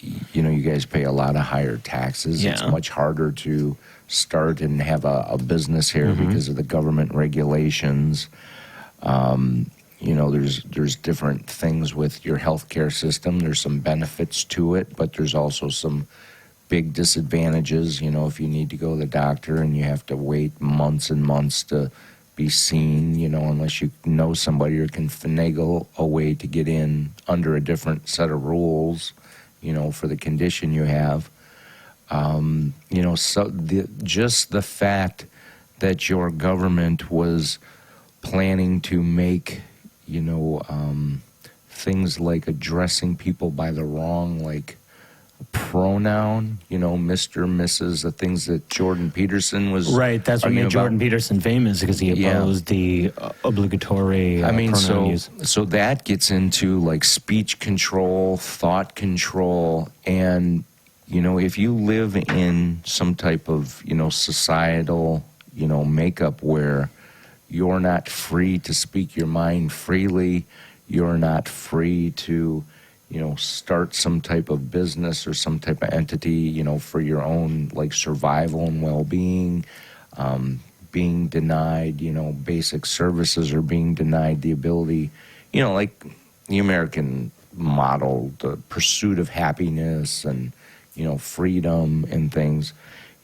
you guys pay a lot of higher taxes. Yeah. It's much harder to start and have a business here because of the government regulations. There's different things with your healthcare system. There's some benefits to it, but there's also some big disadvantages. If you need to go to the doctor and you have to wait months and months to be seen, unless you know somebody or can finagle a way to get in under a different set of rules, for the condition you have. Just the fact that your government was planning to make, things like addressing people by the wrong, pronoun, Mr., Mrs., the things that Jordan Peterson was Right, that's what made Jordan Peterson famous, because he opposed the obligatory pronoun use. So that gets into, speech control, thought control, and, if you live in some type of, societal, makeup where you're not free to speak your mind freely, you're not free to, start some type of business or some type of entity, for your own, survival and well-being, being denied, basic services, or being denied the ability, like the American model, the pursuit of happiness and, freedom and things.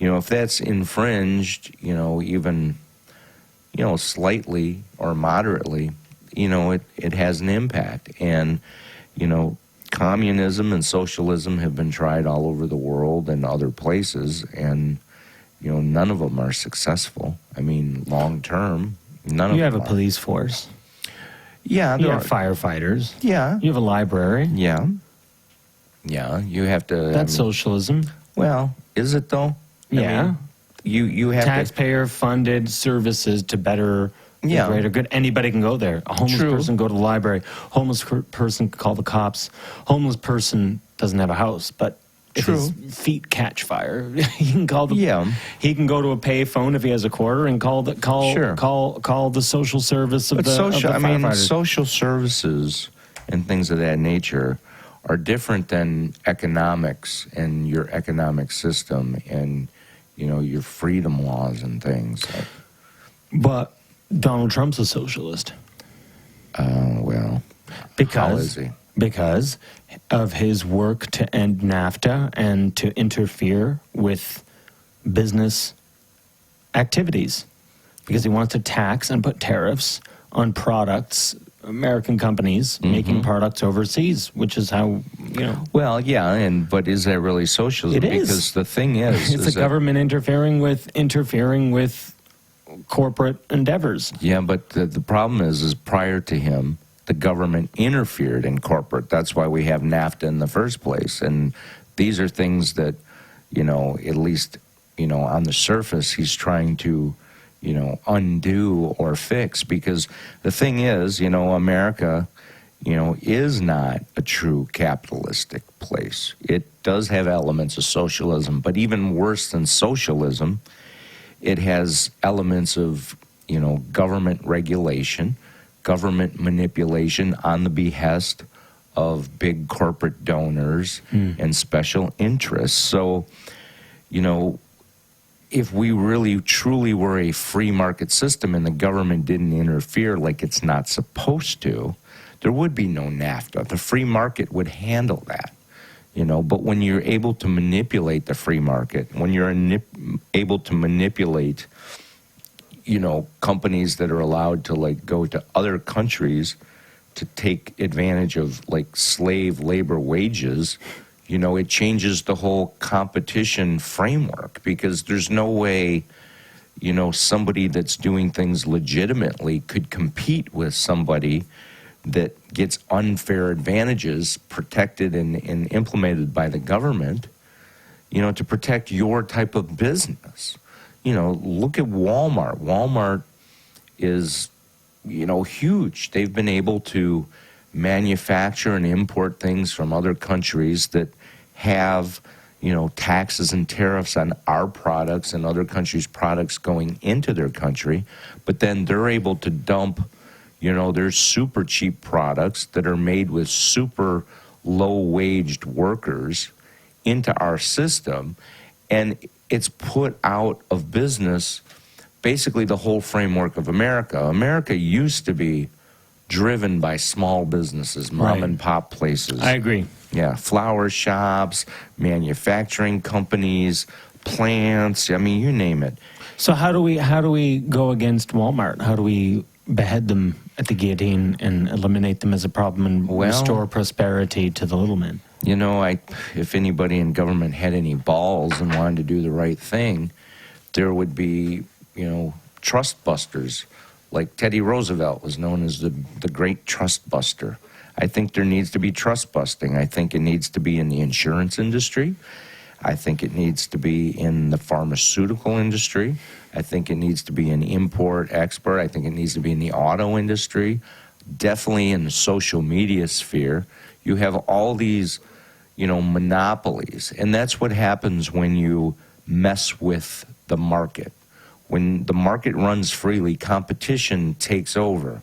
If that's infringed, even, slightly or moderately, it has an impact. And, communism and socialism have been tried all over the world and other places, and, none of them are successful. I mean, long term, none of them. You have a police force. Yeah. You have firefighters. Yeah. You have a library. Yeah. Yeah. You have to. That's socialism. Well, is it though? Yeah. You have taxpayer-funded services to better the greater good. Anybody can go there. A homeless person go to the library. Homeless person call the cops. Homeless person doesn't have a house, but if his feet catch fire, he can call the. Yeah. He can go to a pay phone if he has a quarter and call the social service of the firefighters. Social services and things of that nature are different than economics and your economic system and your freedom laws and things. But Donald Trump's a socialist. How is he? Because of his work to end NAFTA and to interfere with business activities. Because he wants to tax and put tariffs on products, American companies making products overseas, which is how, Well, yeah, but is that really socialism? It is. Because the thing is... it's the government interfering with corporate endeavors. Yeah, but the problem is prior to him, the government interfered in corporate. That's why we have NAFTA in the first place. And these are things that, at least, on the surface, he's trying to, undo or fix. Because the thing is, America, is not a true capitalistic place. It does have elements of socialism, but even worse than socialism, it has elements of, government regulation, government manipulation on the behest of big corporate donors and special interests. So, if we really truly were a free market system and the government didn't interfere like it's not supposed to, there would be no NAFTA. The free market would handle that, But when you're able to manipulate the free market, when you're able to manipulate, companies that are allowed to go to other countries to take advantage of slave labor wages, it changes the whole competition framework, because there's no way, somebody that's doing things legitimately could compete with somebody that gets unfair advantages protected and implemented by the government, to protect your type of business. Look at Walmart. Walmart is, huge. They've been able to manufacture and import things from other countries that have, taxes and tariffs on our products and other countries' products going into their country, but then they're able to dump, their super cheap products that are made with super low-waged workers into our system, and it's put out of business basically the whole framework of America. America used to be driven by small businesses, mom and pop places. I agree. Yeah, flower shops, manufacturing companies, plants, you name it. So how do we go against Walmart? How do we behead them at the guillotine and eliminate them as a problem and restore prosperity to the little men? If anybody in government had any balls and wanted to do the right thing, there would be, trust busters. Like Teddy Roosevelt was known as the great trust buster. I think there needs to be trust busting. I think it needs to be in the insurance industry. I think it needs to be in the pharmaceutical industry. I think it needs to be in import, export. I think it needs to be in the auto industry. Definitely in the social media sphere. You have all these, monopolies. And that's what happens when you mess with the market. When the market runs freely, competition takes over,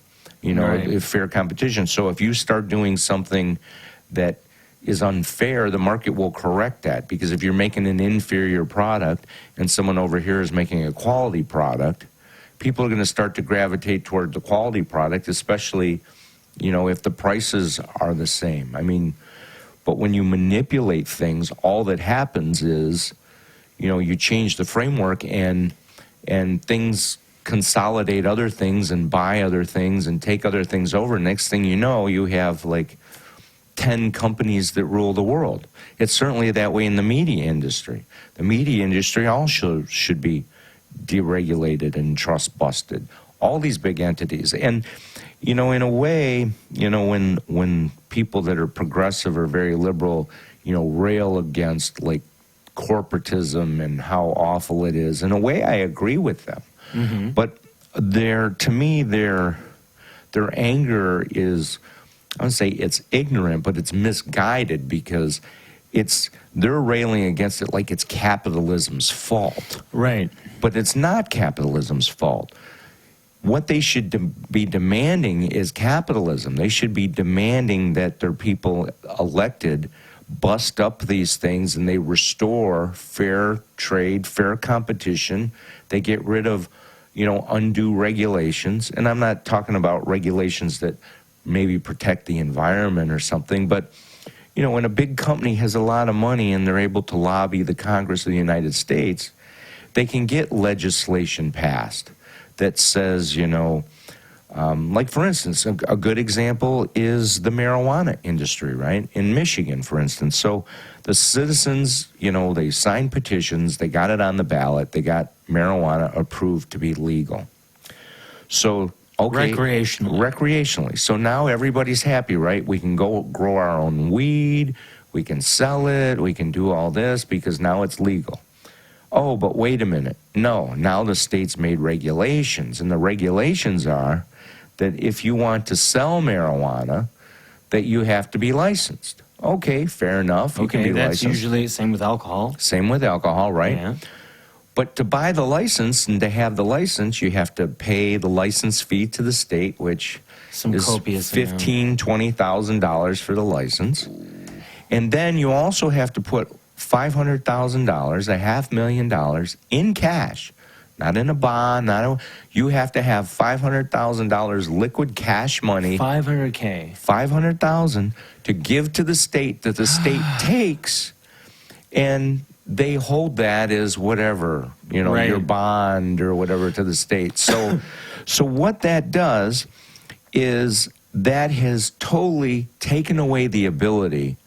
fair competition. So if you start doing something that is unfair, the market will correct that. Because if you're making an inferior product and someone over here is making a quality product, people are going to start to gravitate toward the quality product, especially, if the prices are the same. But when you manipulate things, all that happens is, you change the framework and things consolidate other things and buy other things and take other things over. Next thing you know, you have 10 companies that rule the world. It's certainly that way in the media industry. The media industry also should be deregulated and trust busted. All these big entities. And, in a way, when people that are progressive or very liberal, rail against corporatism and how awful it is, in a way I agree with them. Mm-hmm. But to me, their anger is, I would say it's ignorant, but it's misguided, because they're railing against it like it's capitalism's fault. Right. But it's not capitalism's fault. What they should be demanding is capitalism. They should be demanding that their people elected bust up these things and they restore fair trade, fair competition. They get rid of, undue regulations. And I'm not talking about regulations that maybe protect the environment or something, but when a big company has a lot of money and they're able to lobby the Congress of the United States, they can get legislation passed that says, for instance, a good example is the marijuana industry, right? In Michigan, for instance. So the citizens, they signed petitions, they got it on the ballot, they got marijuana approved to be legal. So, okay. Recreationally. So now everybody's happy, right? We can go grow our own weed, we can sell it, we can do all this because now it's legal. Oh, but wait a minute. No, now the state's made regulations, and the regulations are that if you want to sell marijuana, that you have to be licensed. Okay, fair enough. You can be that's licensed. Usually same with alcohol. Same with alcohol, right? Yeah. But to buy the license and to have the license, you have to pay the license fee to the state, which is $15,000, $20,000 for the license. And then you also have to put $500,000, $500,000 in cash, not in a bond, you have to have $500,000 liquid cash money, 500K. 500,000 to give to the state that the state takes, and they hold that as whatever, Right. your bond or whatever to the state. So, so what that does is that has totally taken away the ability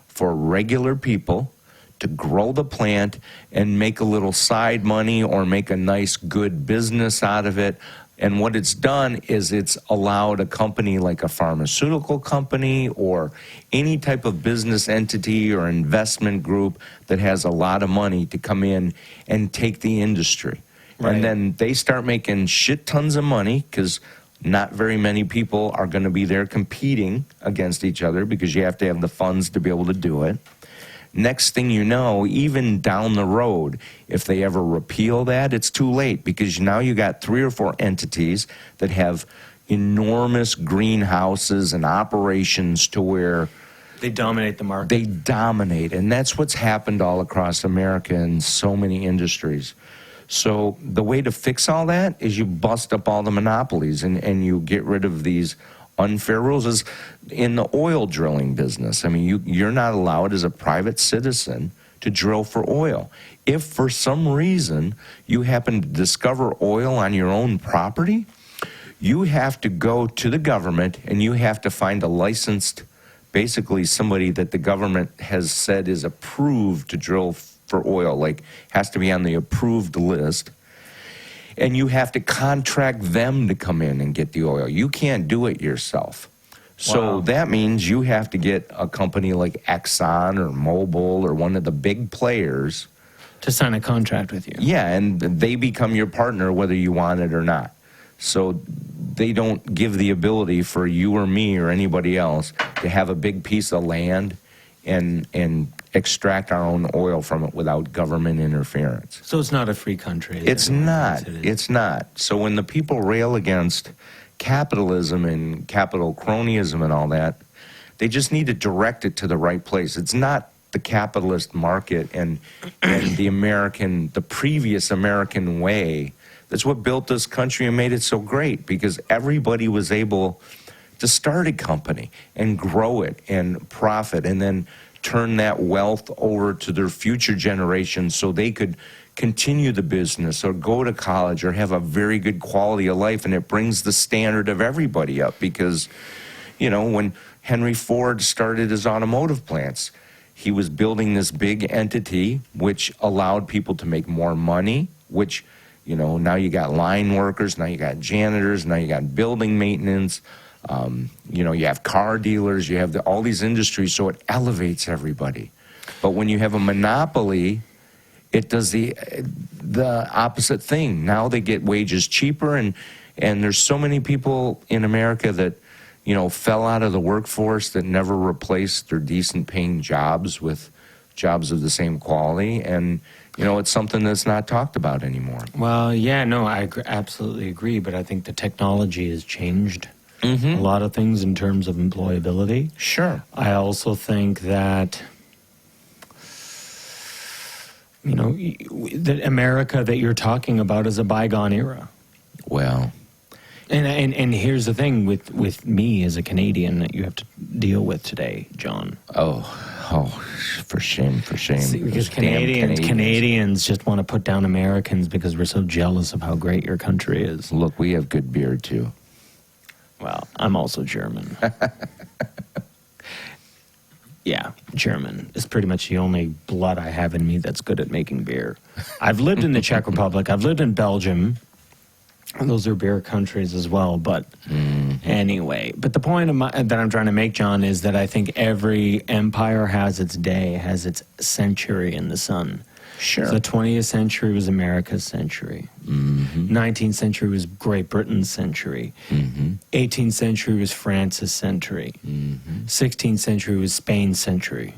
for regular people to grow the plant and make a little side money or make a nice, good business out of it. And what it's done is it's allowed a company like a pharmaceutical company or any type of business entity or investment group that has a lot of money to come in and take the industry. Right. And then they start making shit tons of money because not very many people are going to be there competing against each other because you have to have the funds to be able to do it. Next thing you know, even down the road, if they ever repeal that, it's too late because now you got 3 or 4 entities that have enormous greenhouses and operations to where They dominate the market. they dominate. And that's what's happened all across America in so many industries. So the way to fix all that is you bust up all the monopolies and you get rid of these unfair rules. Is in the oil drilling business. I mean, you're not allowed as a private citizen to drill for oil. If for some reason you happen to discover oil on your own property, you have to go to the government and you have to find a licensed, basically somebody that the government has said is approved to drill for oil, like has to be on the approved list. And you have to contract them to come in and get the oil. You can't do it yourself. So Wow. that means you have to get a company like Exxon or Mobil or one of the big players. To sign a contract with you. Yeah, and they become your partner whether you want it or not. So they don't give the ability for you or me or anybody else to have a big piece of land and extract our own oil from it without government interference. So it's not a free country. as It's everyone not. thinks it is. It's not. So when the people rail against capitalism and capital cronyism and all that, they just need to direct it to the right place. It's not the capitalist market and the previous American way. That's what built this country and made it so great because everybody was able to start a company and grow it and profit and then turn that wealth over to their future generations so they could continue the business or go to college or have a very good quality of life. And it brings the standard of everybody up because, when Henry Ford started his automotive plants, he was building this big entity which allowed people to make more money, which, now you got line workers, now you got janitors, now you got building maintenance. You have car dealers, you have all these industries, so it elevates everybody. But when you have a monopoly, it does the opposite thing. Now they get wages cheaper, and there's so many people in America that, fell out of the workforce that never replaced their decent paying jobs with jobs of the same quality. And, it's something that's not talked about anymore. Well, yeah, no, I absolutely agree, but I think the technology has changed a lot of things in terms of employability. Sure. I also think that, that America that you're talking about is a bygone era. Well, And here's the thing with me as a Canadian that you have to deal with today, John. oh, for shame. See, because Those damn Canadians just want to put down Americans because we're so jealous of how great your country is. Look, we have good beer, too. Well, I'm also German. Yeah, German is pretty much the only blood I have in me that's good at making beer. I've lived in the Czech Republic. I've lived in Belgium. Those are beer countries as well. But anyway, but the point that I'm trying to make, John, is that I think every empire has its day, has its century in the sun. Sure. So the 20th century was America's century. 19th century was Great Britain's century. 18th century was France's century. 16th century was Spain's century.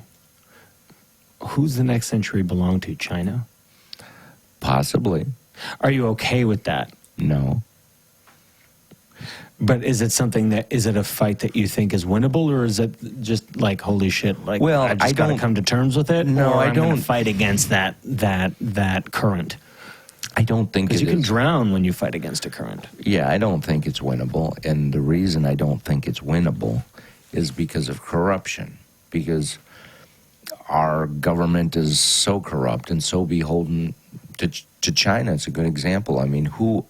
Who's the next century belong to? China? Possibly. Are you okay with that? No. But is it a fight that you think is winnable, or is it just like, holy shit, like, Well, I just got to come to terms with it? No, or I I'm gonna don't fight against that current. I don't think Because you can is. drown when you fight against a current. Yeah, I don't think it's winnable. And the reason I don't think it's winnable is because of corruption. Because our government is so corrupt and so beholden to China. It's a good example. I mean, who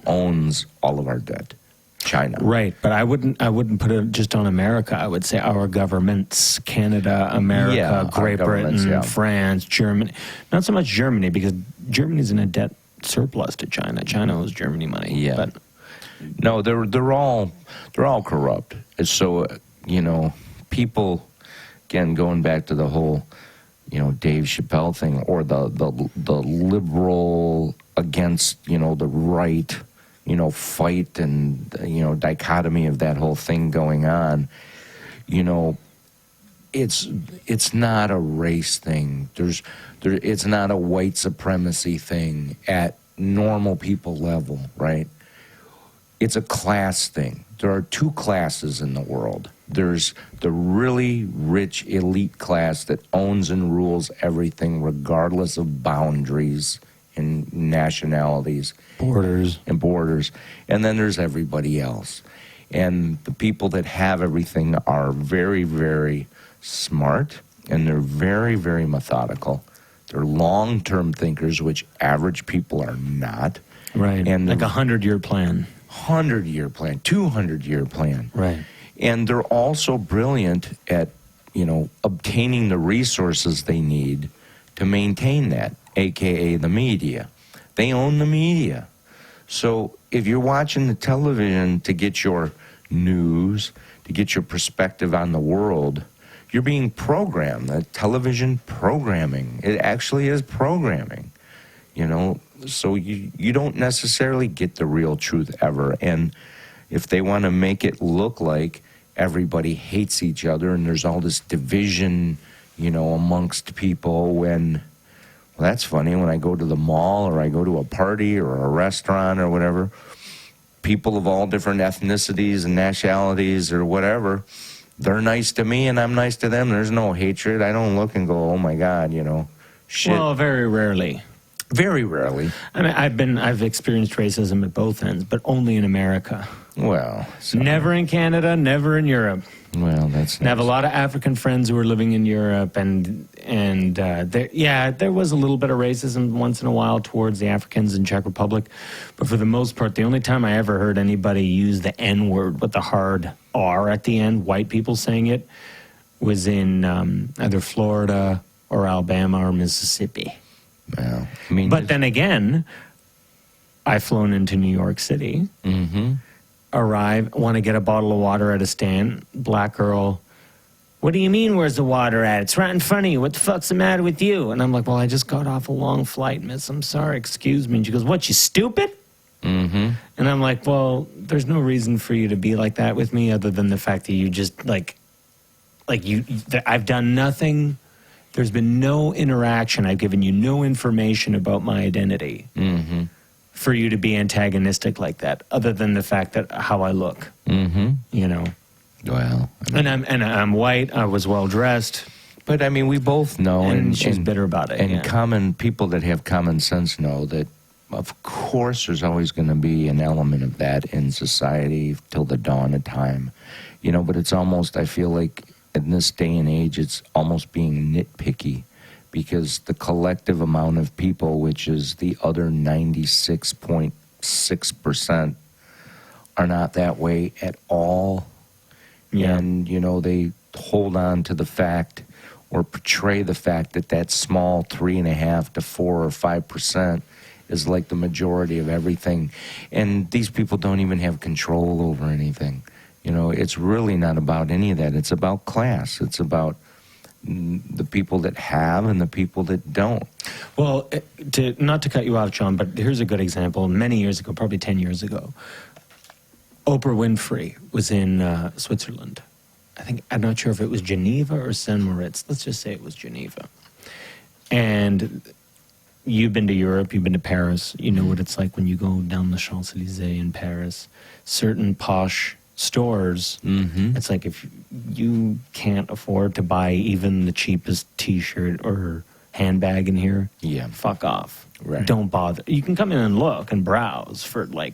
owns all of our debt? China. Right, but I wouldn't put it just on America. I would say our governments, Canada, America, Great Britain, France, Germany. Not so much Germany, because Germany's in a debt surplus to China. China owes Germany money. Yeah. But no, they're all corrupt. So, people, again, going back to the whole, Dave Chappelle thing, or the liberal against, the right, fight and, dichotomy of that whole thing going on, it's not a race thing. It's not a white supremacy thing at normal people level, right? It's a class thing. There are two classes in the world. There's the really rich elite class that owns and rules everything regardless of boundaries and nationalities. borders. And then there's everybody else. And the people that have everything are very, very smart, and they're very, very methodical. They're long-term thinkers, which average people are not. Right, And like a 100-year plan. 100-year plan, 200-year plan. Right. And they're also brilliant at, obtaining the resources they need to maintain that, a.k.a. the media. They own the media. So if you're watching the television to get your news, to get your perspective on the world, you're being programmed. The television programming. It actually is programming, So you don't necessarily get the real truth ever. And if they want to make it look like everybody hates each other and there's all this division, amongst people, well, that's funny. When I go to the mall or I go to a party or a restaurant or whatever, people of all different ethnicities and nationalities or whatever, they're nice to me and I'm nice to them. There's no hatred. I don't look and go, oh my God, shit. Well, very rarely. Very rarely. I mean, I've experienced racism at both ends, but only in America. Well, never in Canada, never in Europe. Well, that's nice. I have a lot of African friends who are living in Europe, and there was a little bit of racism once in a while towards the Africans in Czech Republic, but for the most part, the only time I ever heard anybody use the N-word with the hard R at the end, white people saying it, was in either Florida or Alabama or Mississippi. Well, but then again, I've flown into New York City. Mm-hmm. Arrive, want to get a bottle of water at a stand. Black girl, what do you mean, where's the water at? It's right in front of you. What the fuck's the matter with you? And I'm like, well, I just got off a long flight, miss. I'm sorry, excuse me. And she goes, what, you stupid? Mm-hmm. And I'm like, well, there's no reason for you to be like that with me other than the fact that you just, I've done nothing. There's been no interaction. I've given you no information about my identity. Mm-hmm. For you to be antagonistic like that, other than the fact that how I look, Mm-hmm. Well, and I'm white. I was well dressed, but I mean, we both know, and she's bitter about it. And common people that have common sense know that, of course, there's always going to be an element of that in society till the dawn of time, But it's almost, I feel like, in this day and age, it's almost being nitpicky. Because the collective amount of people, which is the other 96.6%, are not that way at all. Yeah. And, they hold on to the fact or portray the fact that small 3.5 to 4 or 5% is like the majority of everything. And these people don't even have control over anything. It's really not about any of that. It's about class. It's about the people that have and the people that don't. Well, not to cut you off, John, but here's a good example. Many years ago, probably 10 years ago, Oprah Winfrey was in Switzerland. I'm not sure if it was Geneva or Saint Moritz. Let's just say it was Geneva. And you've been to Europe, you've been to Paris, you know what it's like when you go down the Champs-Elysees in Paris. Certain posh stores, it's like if you can't afford to buy even the cheapest T-shirt or handbag in here, fuck off. Right. Don't bother. You can come in and look and browse for like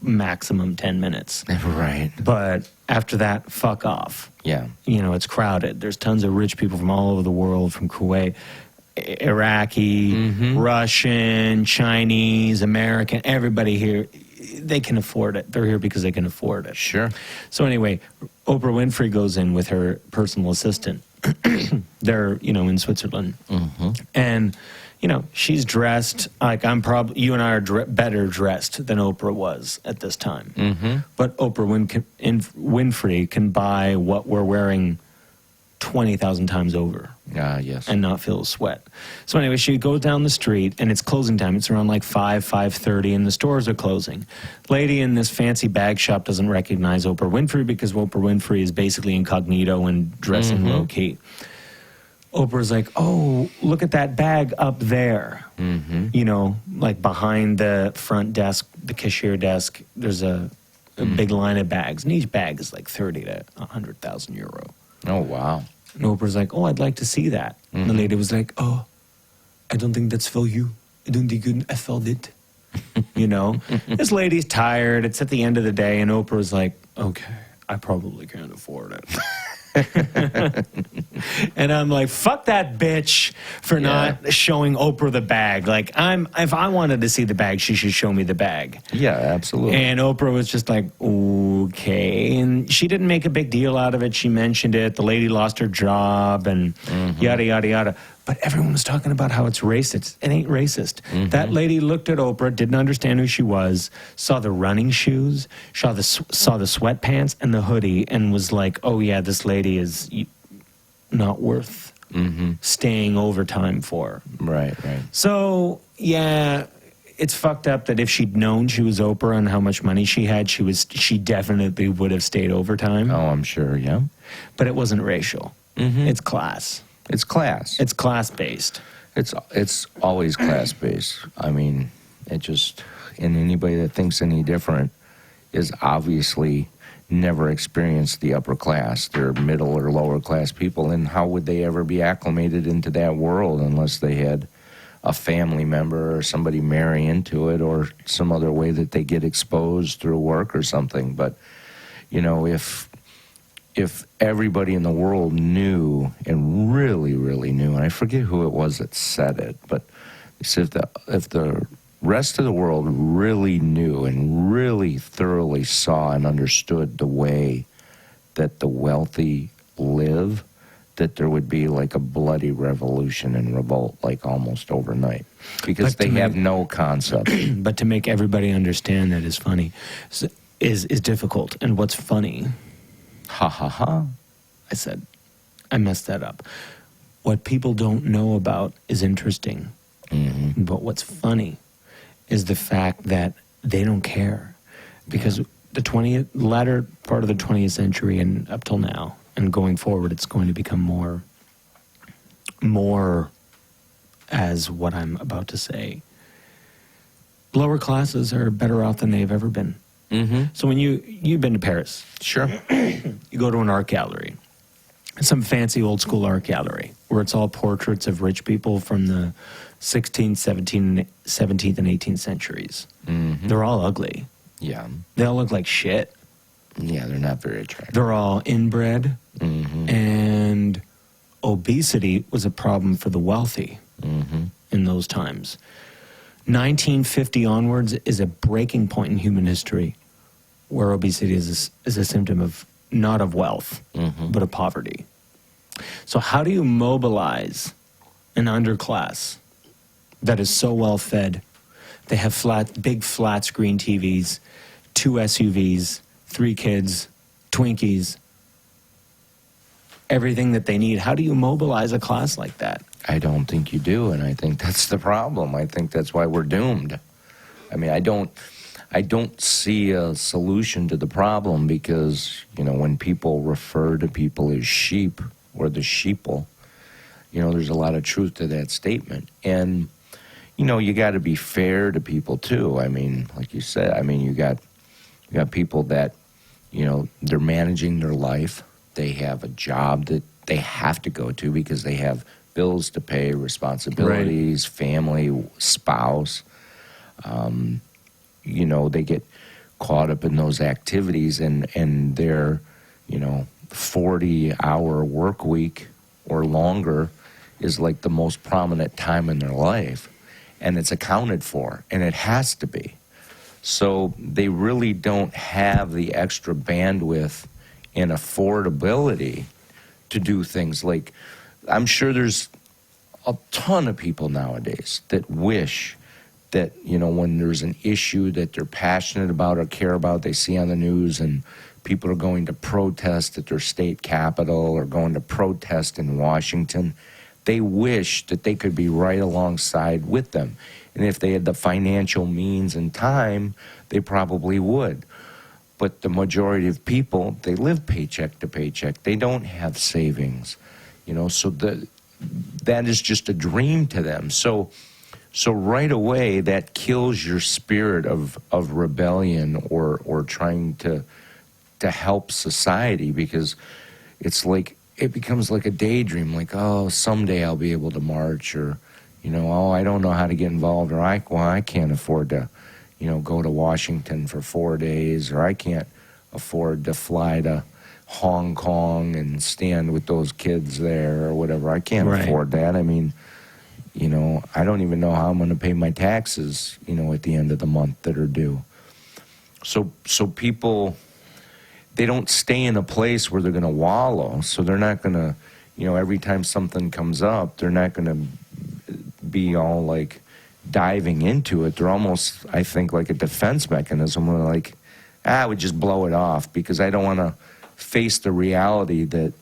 maximum 10 minutes. Right. But after that, fuck off. Yeah. You know, it's crowded. There's tons of rich people from all over the world, from Kuwait, Iraqi, Russian, Chinese, American, everybody here. They can afford it. They're here because they can afford it. Sure. So anyway, Oprah Winfrey goes in with her personal assistant. They're, you know, in Switzerland. And, you know, she's dressed like you and I are better dressed than Oprah was at this time. But Oprah Winfrey can buy what we're wearing 20,000 times over. Yes. And not feel a sweat. So anyway, she goes down the street, and it's closing time. It's around like 5:30, and the stores are closing. Lady in this fancy bag shop doesn't recognize Oprah Winfrey because Oprah Winfrey is basically incognito and dressing low-key. Oprah's like, oh, look at that bag up there. You know, like behind the front desk, the cashier desk, there's a big line of bags. And each bag is like 30 to 100,000 euro. Oh, wow. And Oprah's like, oh, I'd like to see that. And the lady was like, oh, I don't think that's for you. I don't think you can afford it. You know? This lady's tired. It's at the end of the day. And Oprah's like, okay, I probably can't afford it. And I'm like, fuck that bitch for not showing Oprah the bag. Like, if I wanted to see the bag, she should show me the bag. Yeah, absolutely. And Oprah was just like, okay. And she didn't make a big deal out of it. She mentioned it. The lady lost her job and yada, yada, yada. But everyone was talking about how it's racist. It ain't racist. That lady looked at Oprah, didn't understand who she was, saw the running shoes, saw the sweatpants and the hoodie, and was like, oh, yeah, this lady is not worth staying overtime for. Right. So, yeah, it's fucked up that if she'd known she was Oprah and how much money she had, she definitely would have stayed overtime. Oh, I'm sure, yeah. But it wasn't racial. It's class. It's class. It's class-based. It's always class-based. I mean, and anybody that thinks any different is obviously never experienced the upper class. They're middle or lower class people, and how would they ever be acclimated into that world unless they had a family member or somebody marry into it or some other way that they get exposed through work or something. But, you know, if everybody in the world knew and really, really knew, and I forget who it was that said it, but they said if the rest of the world really knew and really thoroughly saw and understood the way that the wealthy live, that there would be like a bloody revolution and revolt like almost overnight because they have no concept. But to make everybody understand that is funny is difficult. And what's funny... Ha ha ha. I said, I messed that up. What people don't know about is interesting. But what's funny is the fact that they don't care. Because the latter part of the 20th century and up till now, and going forward, it's going to become more as what I'm about to say. Lower classes are better off than they've ever been. So when you've been to Paris. Sure. You go to an art gallery, some fancy old school art gallery, where it's all portraits of rich people from the 16th, 17th, and 18th centuries. They're all ugly. Yeah. They all look like shit. Yeah, they're not very attractive. They're all inbred. And obesity was a problem for the wealthy in those times. 1950 onwards is a breaking point in human history where obesity is a symptom of not of wealth, but of poverty. So how do you mobilize an underclass that is so well fed? They have big flat screen TVs, 2 SUVs, 3 kids, Twinkies, everything that they need. How do you mobilize a class like that? I don't think you do, and I think that's the problem. I think that's why we're doomed. I mean, I don't see a solution to the problem because, you know, when people refer to people as sheep or the sheeple, you know, there's a lot of truth to that statement. And, you got to be fair to people too. I mean, like you said, I mean, you got people that, they're managing their life. They have a job that they have to go to because they have bills to pay, responsibilities, family, spouse. They get caught up in those activities, and their, 40-hour work week or longer is like the most prominent time in their life, and it's accounted for, and it has to be. So they really don't have the extra bandwidth and affordability to do things like, I'm sure there's a ton of people nowadays that wish that, when there's an issue that they're passionate about or care about, they see on the news and people are going to protest at their state capitol or going to protest in Washington, they wish that they could be right alongside with them. And if they had the financial means and time, they probably would. But the majority of people, they live paycheck to paycheck. They don't have savings, so that is just a dream to them. So right away, that kills your spirit of rebellion or trying to help society, because it's like, it becomes like a daydream, like, oh, someday I'll be able to march, or, oh, I don't know how to get involved, or I can't afford to, go to Washington for 4 days, or I can't afford to fly to Hong Kong and stand with those kids there or whatever. I can't afford that. I mean, I don't even know how I'm going to pay my taxes, at the end of the month that are due. So people, they don't stay in a place where they're going to wallow. So they're not going to, every time something comes up, they're not going to be all like diving into it. They're almost, I think, like a defense mechanism where like, I would just blow it off because I don't want to face the reality that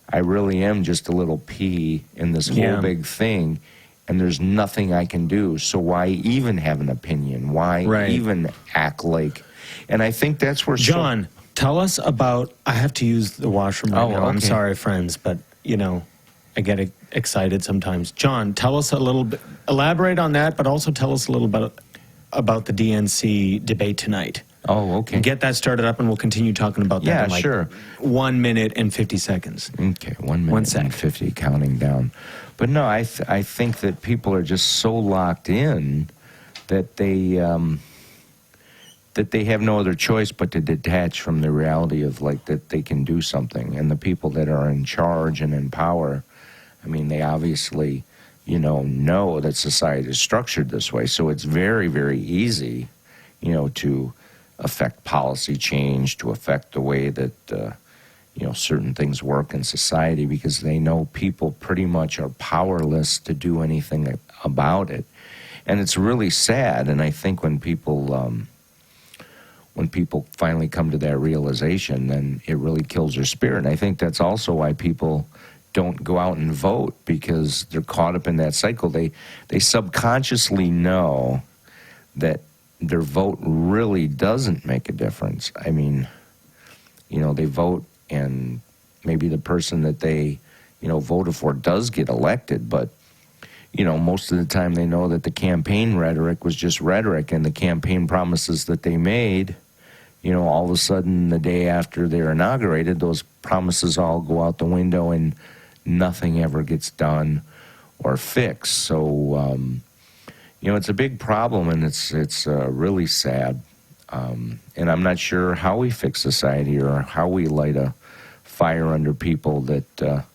I really am just a little pea in this whole big thing, and there's nothing I can do. So why even have an opinion? Why even act like? And I think that's where John, tell us about. I have to use the washroom right now. Okay. I'm sorry, friends, but I get excited sometimes. John, tell us a little bit. Elaborate on that, but also tell us a little bit about the DNC debate tonight. Oh, okay. Get that started up, and we'll continue talking about that in like sure. 1 minute and 50 seconds. Okay, 1 minute and 50, counting down. But no, I think that people are just so locked in that they have no other choice but to detach from the reality of like that they can do something. And the people that are in charge and in power, I mean, they obviously, know that society is structured this way. So it's very, very easy, to affect policy change, to affect the way that, certain things work in society, because they know people pretty much are powerless to do anything about it. And it's really sad. And I think when people finally come to that realization, then it really kills their spirit. And I think that's also why people don't go out and vote, because they're caught up in that cycle. They subconsciously know that their vote really doesn't make a difference. I mean, they vote, and maybe the person that they, voted for does get elected, but, most of the time they know that the campaign rhetoric was just rhetoric, and the campaign promises that they made, all of a sudden the day after they're inaugurated, those promises all go out the window and nothing ever gets done or fixed. So, it's a big problem, and it's really sad. And I'm not sure how we fix society or how we light a fire under people that,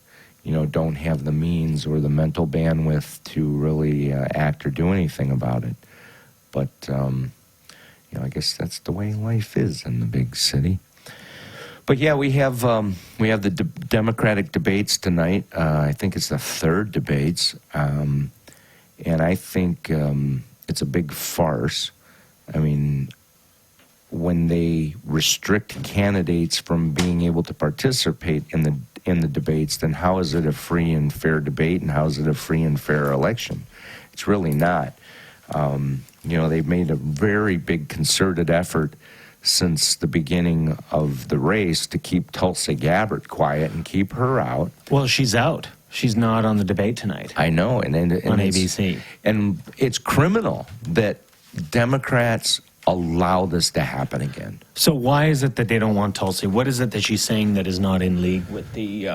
don't have the means or the mental bandwidth to really act or do anything about it. But, I guess that's the way life is in the big city. But yeah, we have the Democratic debates tonight. I think it's the third debates. And I think it's a big farce. I mean, when they restrict candidates from being able to participate in the debates, then how is it a free and fair debate, and how is it a free and fair election? It's really not. They've made a very big concerted effort since the beginning of the race to keep Tulsi Gabbard quiet and keep her out. Well, she's out. She's not on the debate tonight. I know, and on ABC. And it's criminal that Democrats allow this to happen again. So why is it that they don't want Tulsi? What is it that she's saying that is not in league with the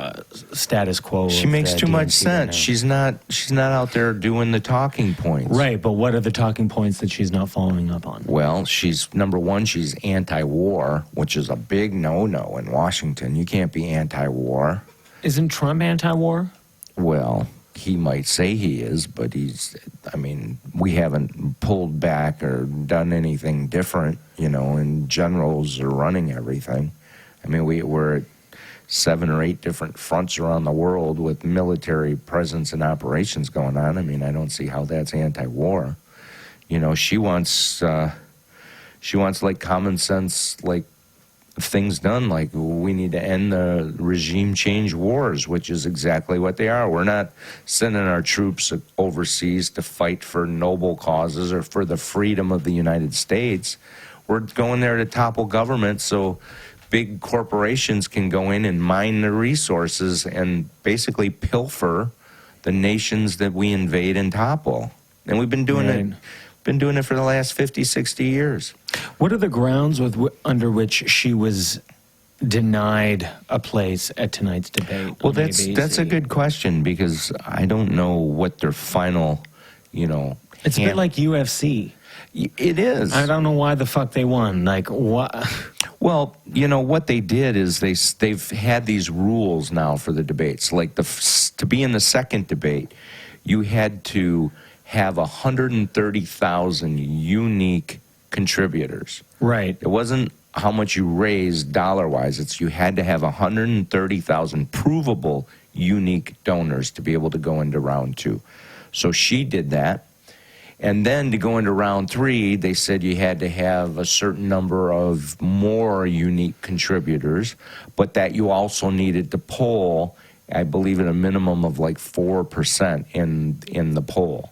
status quo? She makes too much DNC sense. right She's not out there doing the talking points. right, but what are the talking points that she's not following up on? Well, she's number one, she's anti-war, which is a big no-no in Washington. You can't be anti-war. Isn't Trump anti-war? Well, he might say he is, but we haven't pulled back or done anything different, and generals are running everything. I mean, we're at 7 or 8 different fronts around the world with military presence and operations going on. I mean, I don't see how that's anti-war. She wants like common sense, like things done, like we need to end the regime change wars, which is exactly what they are. We're not sending our troops overseas to fight for noble causes or for the freedom of the United States. We're going there to topple government so big corporations can go in and mine the resources and basically pilfer the nations that we invade and topple. And we've been doing it for the last 50, 60 years. What are the grounds under which she was denied a place at tonight's debate? Well, that's a good question, because I don't know what their final, It's a bit like UFC. It is. I don't know why the fuck they won. Like, what? Well, what they did is they've had these rules now for the debates. Like to be in the second debate, you had to have 130,000 unique contributors. Right. It wasn't how much you raised dollar-wise. It's you had to have 130,000 provable unique donors to be able to go into round 2. So she did that. And then to go into round 3, they said you had to have a certain number of more unique contributors, but that you also needed to poll, I believe, at a minimum of like 4% in the poll.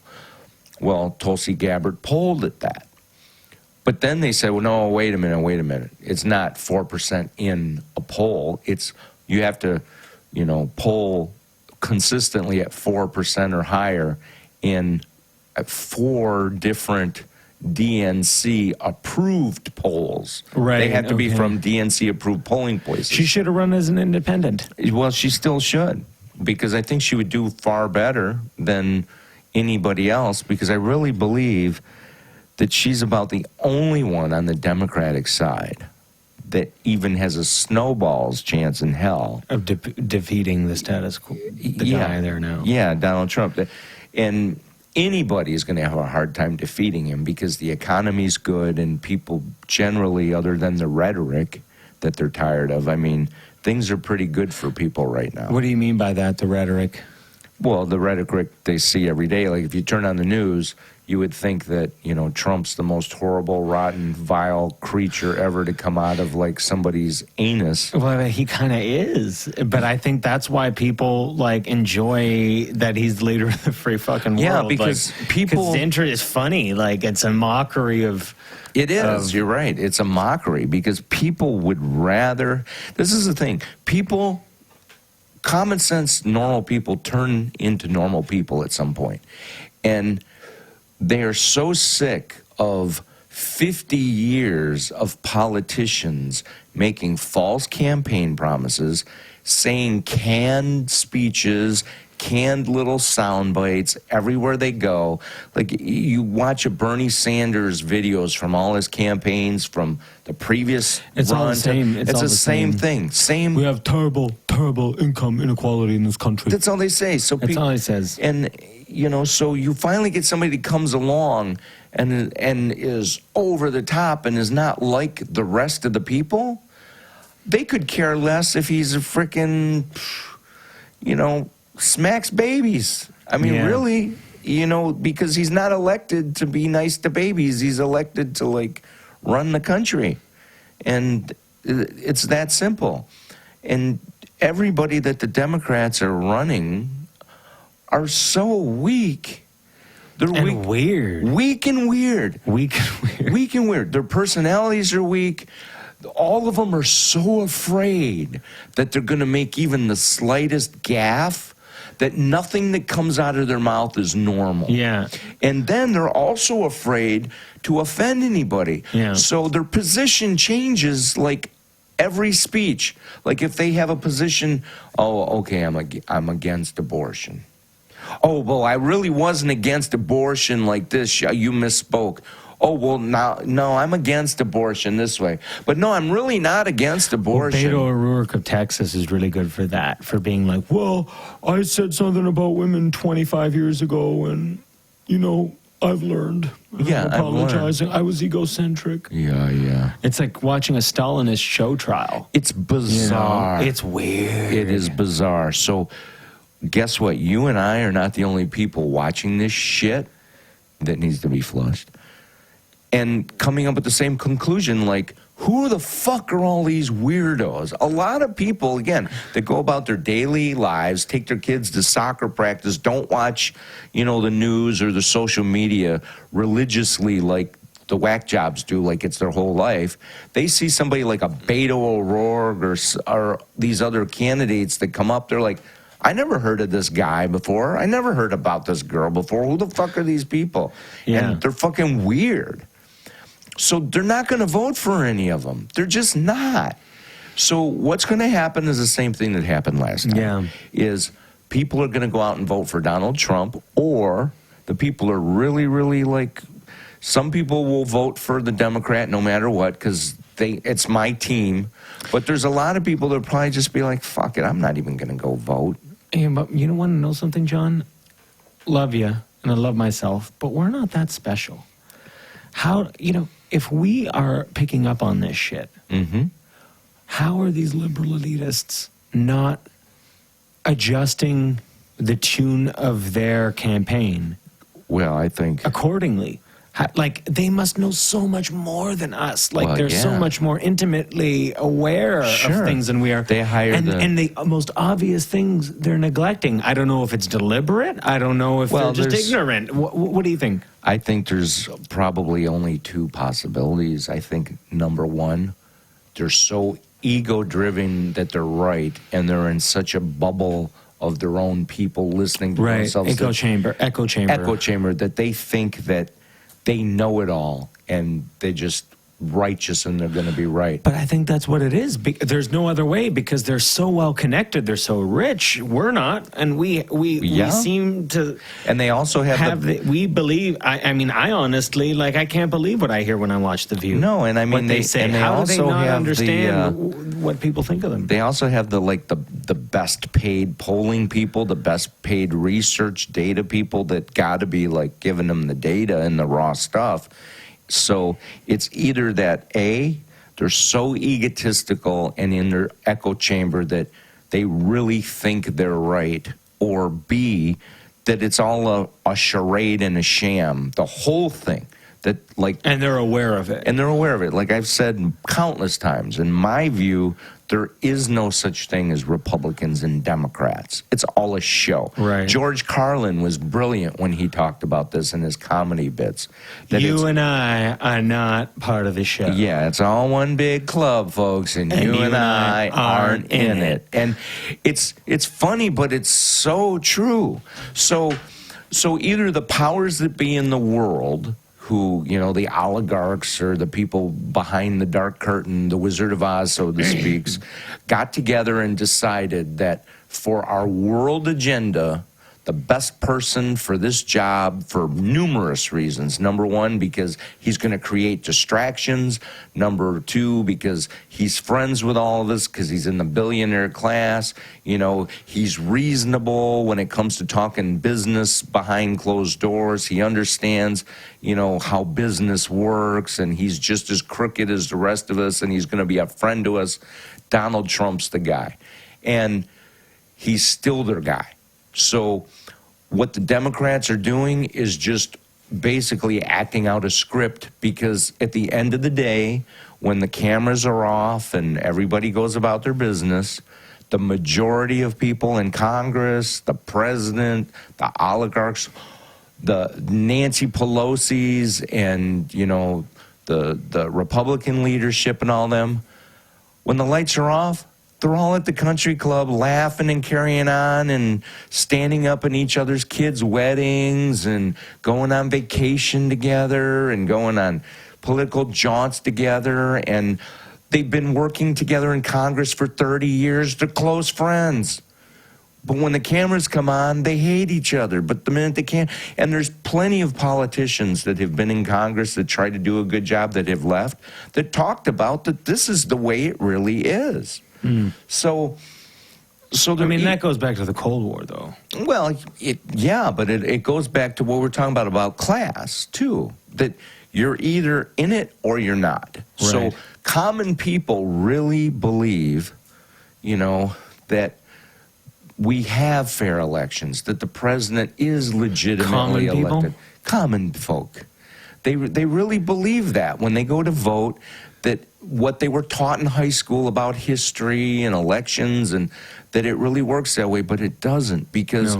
Well, Tulsi Gabbard polled at that. But then they said, well, no, wait a minute. It's not 4% in a poll. It's you have to, poll consistently at 4% or higher in 4 different DNC-approved polls. Right. They have to be from DNC-approved polling places. She should have run as an independent. Well, she still should, because I think she would do far better than anybody else, because I really believe that she's about the only one on the Democratic side that even has a snowball's chance in hell Of defeating the status quo, the guy there now. Yeah, Donald Trump. And anybody is going to have a hard time defeating him, because the economy's good and people generally, other than the rhetoric that they're tired of, things are pretty good for people right now. What do you mean by that, the rhetoric? Well, the rhetoric they see every day. Like if you turn on the news, you would think that, Trump's the most horrible, rotten, vile creature ever to come out of like somebody's anus. Well, he kind of is. But I think that's why people enjoy that he's the leader of the free fucking world. Yeah, because people... Because is funny. Like, it's a mockery of... It is. You're right. It's a mockery, because people would rather... This is the thing. People... Common sense, normal people turn into normal people at some point. And they are so sick of 50 years of politicians making false campaign promises, saying canned speeches, canned little sound bites everywhere they go. Like, you watch a Bernie Sanders videos from all his campaigns from the previous It's all the same. It's the same thing. We have terrible income inequality in this country. That's all they say. So that's all he says. And so you finally get somebody that comes along and is over the top and is not like the rest of the people. They could care less if he's a frickin', smacks babies. Really, because he's not elected to be nice to babies. He's elected to run the country, and it's that simple. And everybody that the Democrats are running are so weak. They're weird. Weak and weird. Their personalities are weak. All of them are so afraid that they're going to make even the slightest gaffe that nothing that comes out of their mouth is normal. Yeah. And then they're also afraid to offend anybody. Yeah. So their position changes like every speech. Like if they have a position, oh, okay, I'm against abortion. Oh, well, I really wasn't against abortion like this. You misspoke. Oh, well, no, I'm against abortion this way. But no, I'm really not against abortion. Beto O'Rourke of Texas is really good for that, for being like, well, I said something about women 25 years ago, and, you know, I've learned. Yeah, I'm apologizing. I was egocentric. Yeah. It's like watching a Stalinist show trial. It's bizarre. You know? It's weird. It is bizarre. So guess what? You and I are not the only people watching this shit that needs to be flushed. And coming up with the same conclusion, like, who the fuck are all these weirdos? A lot of people, again, that go about their daily lives, take their kids to soccer practice, don't watch, you know, the news or the social media religiously like the whack jobs do, like it's their whole life. They see somebody like a Beto O'Rourke or these other candidates that come up, they're like, I never heard of this guy before. I never heard about this girl before. Who the fuck are these people? Yeah. And they're fucking weird. So they're not going to vote for any of them. They're just not. So what's going to happen is the same thing that happened last time. Yeah. Is people are going to go out and vote for Donald Trump, or the people are really, really like, some people will vote for the Democrat no matter what because it's my team. But there's a lot of people that will probably just be like, fuck it, I'm not even going to go vote. Yeah, but you want to know something, John? Love you, and I love myself, but we're not that special. How, you know, if we are picking up on this shit, how are these liberal elitists not adjusting the tune of their campaign? Well, I think accordingly. Like, they must know so much more than us. Like, well, they're so much more intimately aware of things than we are. They hire and the most obvious things they're neglecting. I don't know if it's deliberate. I don't know if they're just ignorant. What do you think? I think there's probably only two possibilities. I think, number one, they're so ego-driven that they're right, and they're in such a bubble of their own people listening to themselves. Echo chamber, that they think that they know it all, and they just righteous and they're going to be right. But I think that's what it is. There's no other way because they're so well connected. They're so rich. We're not, and we seem to. And they also we believe. I mean, I honestly I can't believe what I hear when I watch The View. No, and I mean what they say. And How also do they not have understand what people think of them? They also have the best paid polling people, the best paid research data people that got to be like giving them the data and the raw stuff. So it's either that A, they're so egotistical and in their echo chamber that they really think they're right, or B, that it's all a charade and a sham, the whole thing. That and they're aware of it. And they're aware of it. Like I've said countless times, in my view, there is no such thing as Republicans and Democrats. It's all a show. Right. George Carlin was brilliant when he talked about this in his comedy bits. You and I are not part of the show. Yeah, it's all one big club, folks, and you and I aren't in it. And it's funny, but it's so true. So either the powers that be in the world, who, you know, the oligarchs or the people behind the dark curtain, the Wizard of Oz, so to speak, got together and decided that for our world agenda, the best person for this job for numerous reasons. Number one, because he's going to create distractions. Number two, because he's friends with all of us, because he's in the billionaire class. You know, he's reasonable when it comes to talking business behind closed doors. He understands, you know, how business works, and he's just as crooked as the rest of us, and he's going to be a friend to us. Donald Trump's the guy. And he's still their guy. So what the Democrats are doing is just basically acting out a script, because at the end of the day, when the cameras are off and everybody goes about their business, the majority of people in Congress, the president, the oligarchs, the Nancy Pelosi's, and, you know, the Republican leadership and all them, when the lights are off, they're all at the country club laughing and carrying on and standing up in each other's kids' weddings and going on vacation together and going on political jaunts together. And they've been working together in Congress for 30 years. They're close friends. But when the cameras come on, they hate each other. But the minute they can't, and there's plenty of politicians that have been in Congress that tried to do a good job that have left, that talked about that this is the way it really is. So I mean, that goes back to the Cold War, though. Well, but it goes back to what we're talking about class, too. That you're either in it or you're not. Right. So common people really believe, that we have fair elections, that the president is legitimately elected. Common folk. They really believe that when they go to vote, that what they were taught in high school about history and elections, and that it really works that way, but it doesn't, because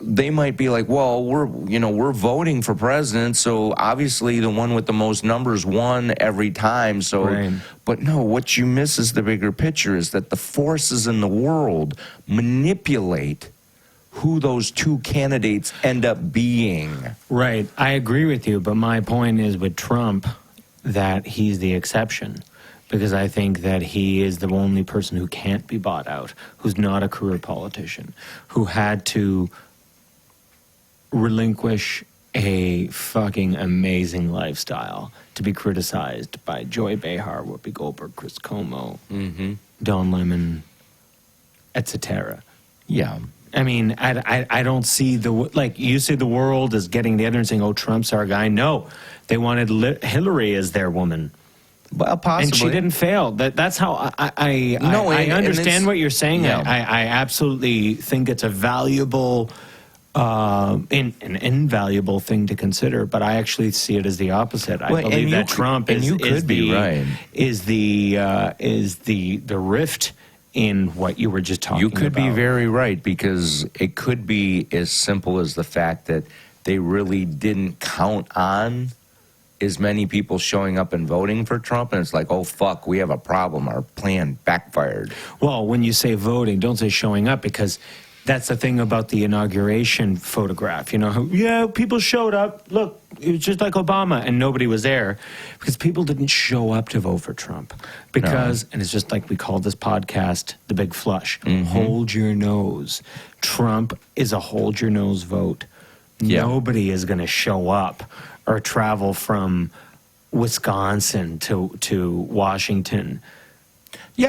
they might be like, well, we're voting for president, so obviously the one with the most numbers won every time. So, right. But no, what you miss is the bigger picture, is that the forces in the world manipulate who those two candidates end up being. Right, I agree with you, but my point is with Trump that he's the exception, because I think that he is the only person who can't be bought out, who's not a career politician, who had to relinquish a fucking amazing lifestyle to be criticized by Joy Behar, Whoopi Goldberg, Chris Cuomo, Don Lemon, etc. Yeah. I mean, I don't see like you say the world is getting together and saying, oh, Trump's our guy. No, they wanted Hillary as their woman. Well, possibly. And she didn't fail. That's how I understand what you're saying. Yeah. I absolutely think it's a valuable, an invaluable thing to consider, but I actually see it as the opposite. I believe that Trump is the rift in what you were just talking about. You could be very right, because it could be as simple as the fact that they really didn't count on as many people showing up and voting for Trump, and it's like, oh, fuck, we have a problem. Our plan backfired. Well, when you say voting, don't say showing up, because that's the thing about the inauguration photograph. People showed up. Look, it was just like Obama, and nobody was there, because people didn't show up to vote for Trump. Because, and it's just like we call this podcast The Big Flush. Hold your nose. Trump is a hold your nose vote. Yeah. Nobody is going to show up or travel from Wisconsin to Washington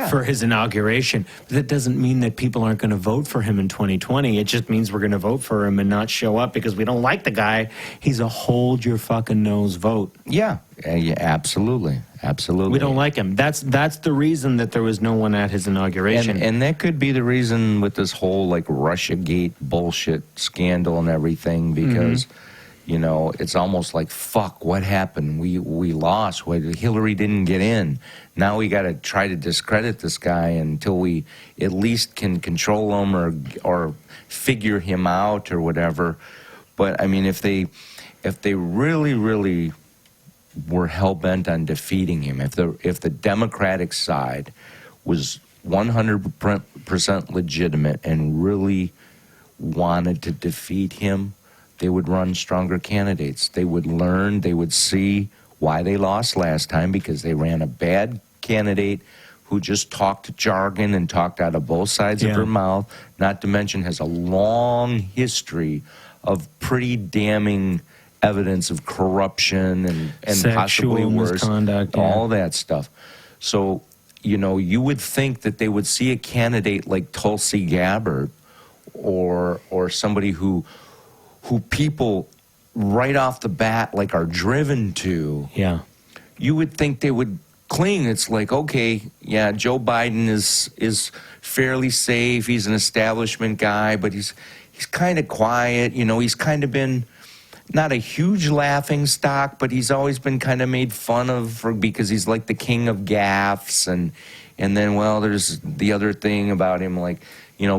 for his inauguration. But that doesn't mean that people aren't going to vote for him in 2020. It just means we're going to vote for him and not show up because we don't like the guy. He's a hold your fucking nose vote. Yeah, absolutely. Absolutely. We don't like him. That's the reason that there was no one at his inauguration. And that could be the reason with this whole like Russiagate bullshit scandal and everything, because it's almost like, fuck, what happened? We lost. Hillary didn't get in. Now we got to try to discredit this guy until we at least can control him or figure him out or whatever. But I mean, if they really, really were hell-bent on defeating him, if the Democratic side was 100% legitimate and really wanted to defeat him, they would run stronger candidates. They would learn, they would see why they lost last time, because they ran a bad candidate who just talked jargon and talked out of both sides of her mouth, not to mention has a long history of pretty damning evidence of corruption and possibly worse, misconduct, all that stuff. So, you would think that they would see a candidate like Tulsi Gabbard or somebody who people right off the bat like are driven to. Yeah. You would think they would cling. It's like, okay, yeah, Joe Biden is fairly safe. He's an establishment guy, but he's kind of quiet. He's kind of been not a huge laughing stock, but he's always been kind of made fun of because he's like the king of gaffes. And then, well, there's the other thing about him, like,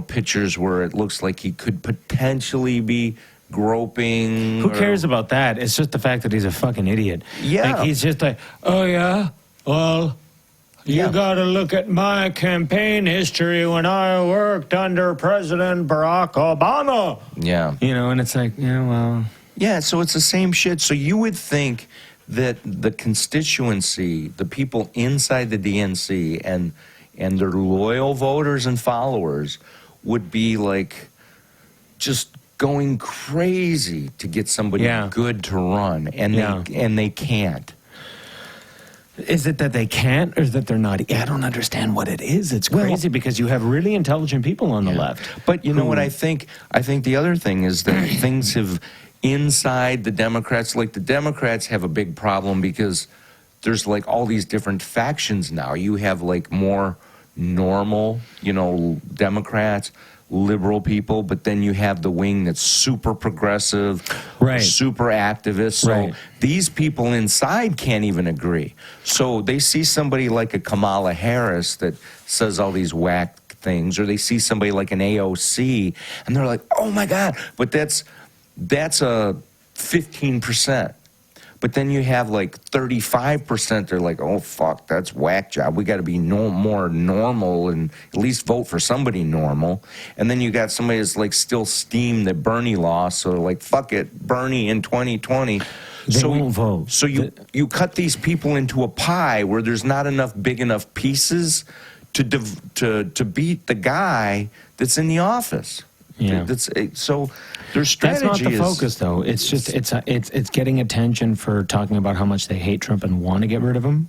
pictures where it looks like he could potentially be groping. Who cares about that? It's just the fact that he's a fucking idiot. Yeah. Like, he's just like, oh, yeah, well, You got to look at my campaign history when I worked under President Barack Obama. Yeah. You know, and it's like, yeah, well. Yeah, so it's the same shit. So you would think that the constituency, the people inside the DNC and their loyal voters and followers would be like just going crazy to get somebody good to run, and they can't. Is it that they can't, or is that they're not? I don't understand what it is. It's crazy because you have really intelligent people on the left. But you know what I think? I think the other thing is that things have inside the Democrats, like the Democrats have a big problem because there's like all these different factions now. You have like more normal, you know, Democrats, liberal people, but then you have the wing that's super progressive, super activist. So these people inside can't even agree. So they see somebody like a Kamala Harris that says all these whack things, or they see somebody like an AOC, and they're like, oh my God, but that's a 15%. But then you have like 35%. They're like, oh, fuck, that's whack job. We got to be more normal and at least vote for somebody normal. And then you got somebody that's like still steamed that Bernie lost. So they're like, fuck it, Bernie in 2020. They won't vote. So you cut these people into a pie where there's not enough big enough pieces to beat the guy that's in the office. Yeah. So their strategy That's not the focus, though. It's just it's getting attention for talking about how much they hate Trump and want to get rid of him.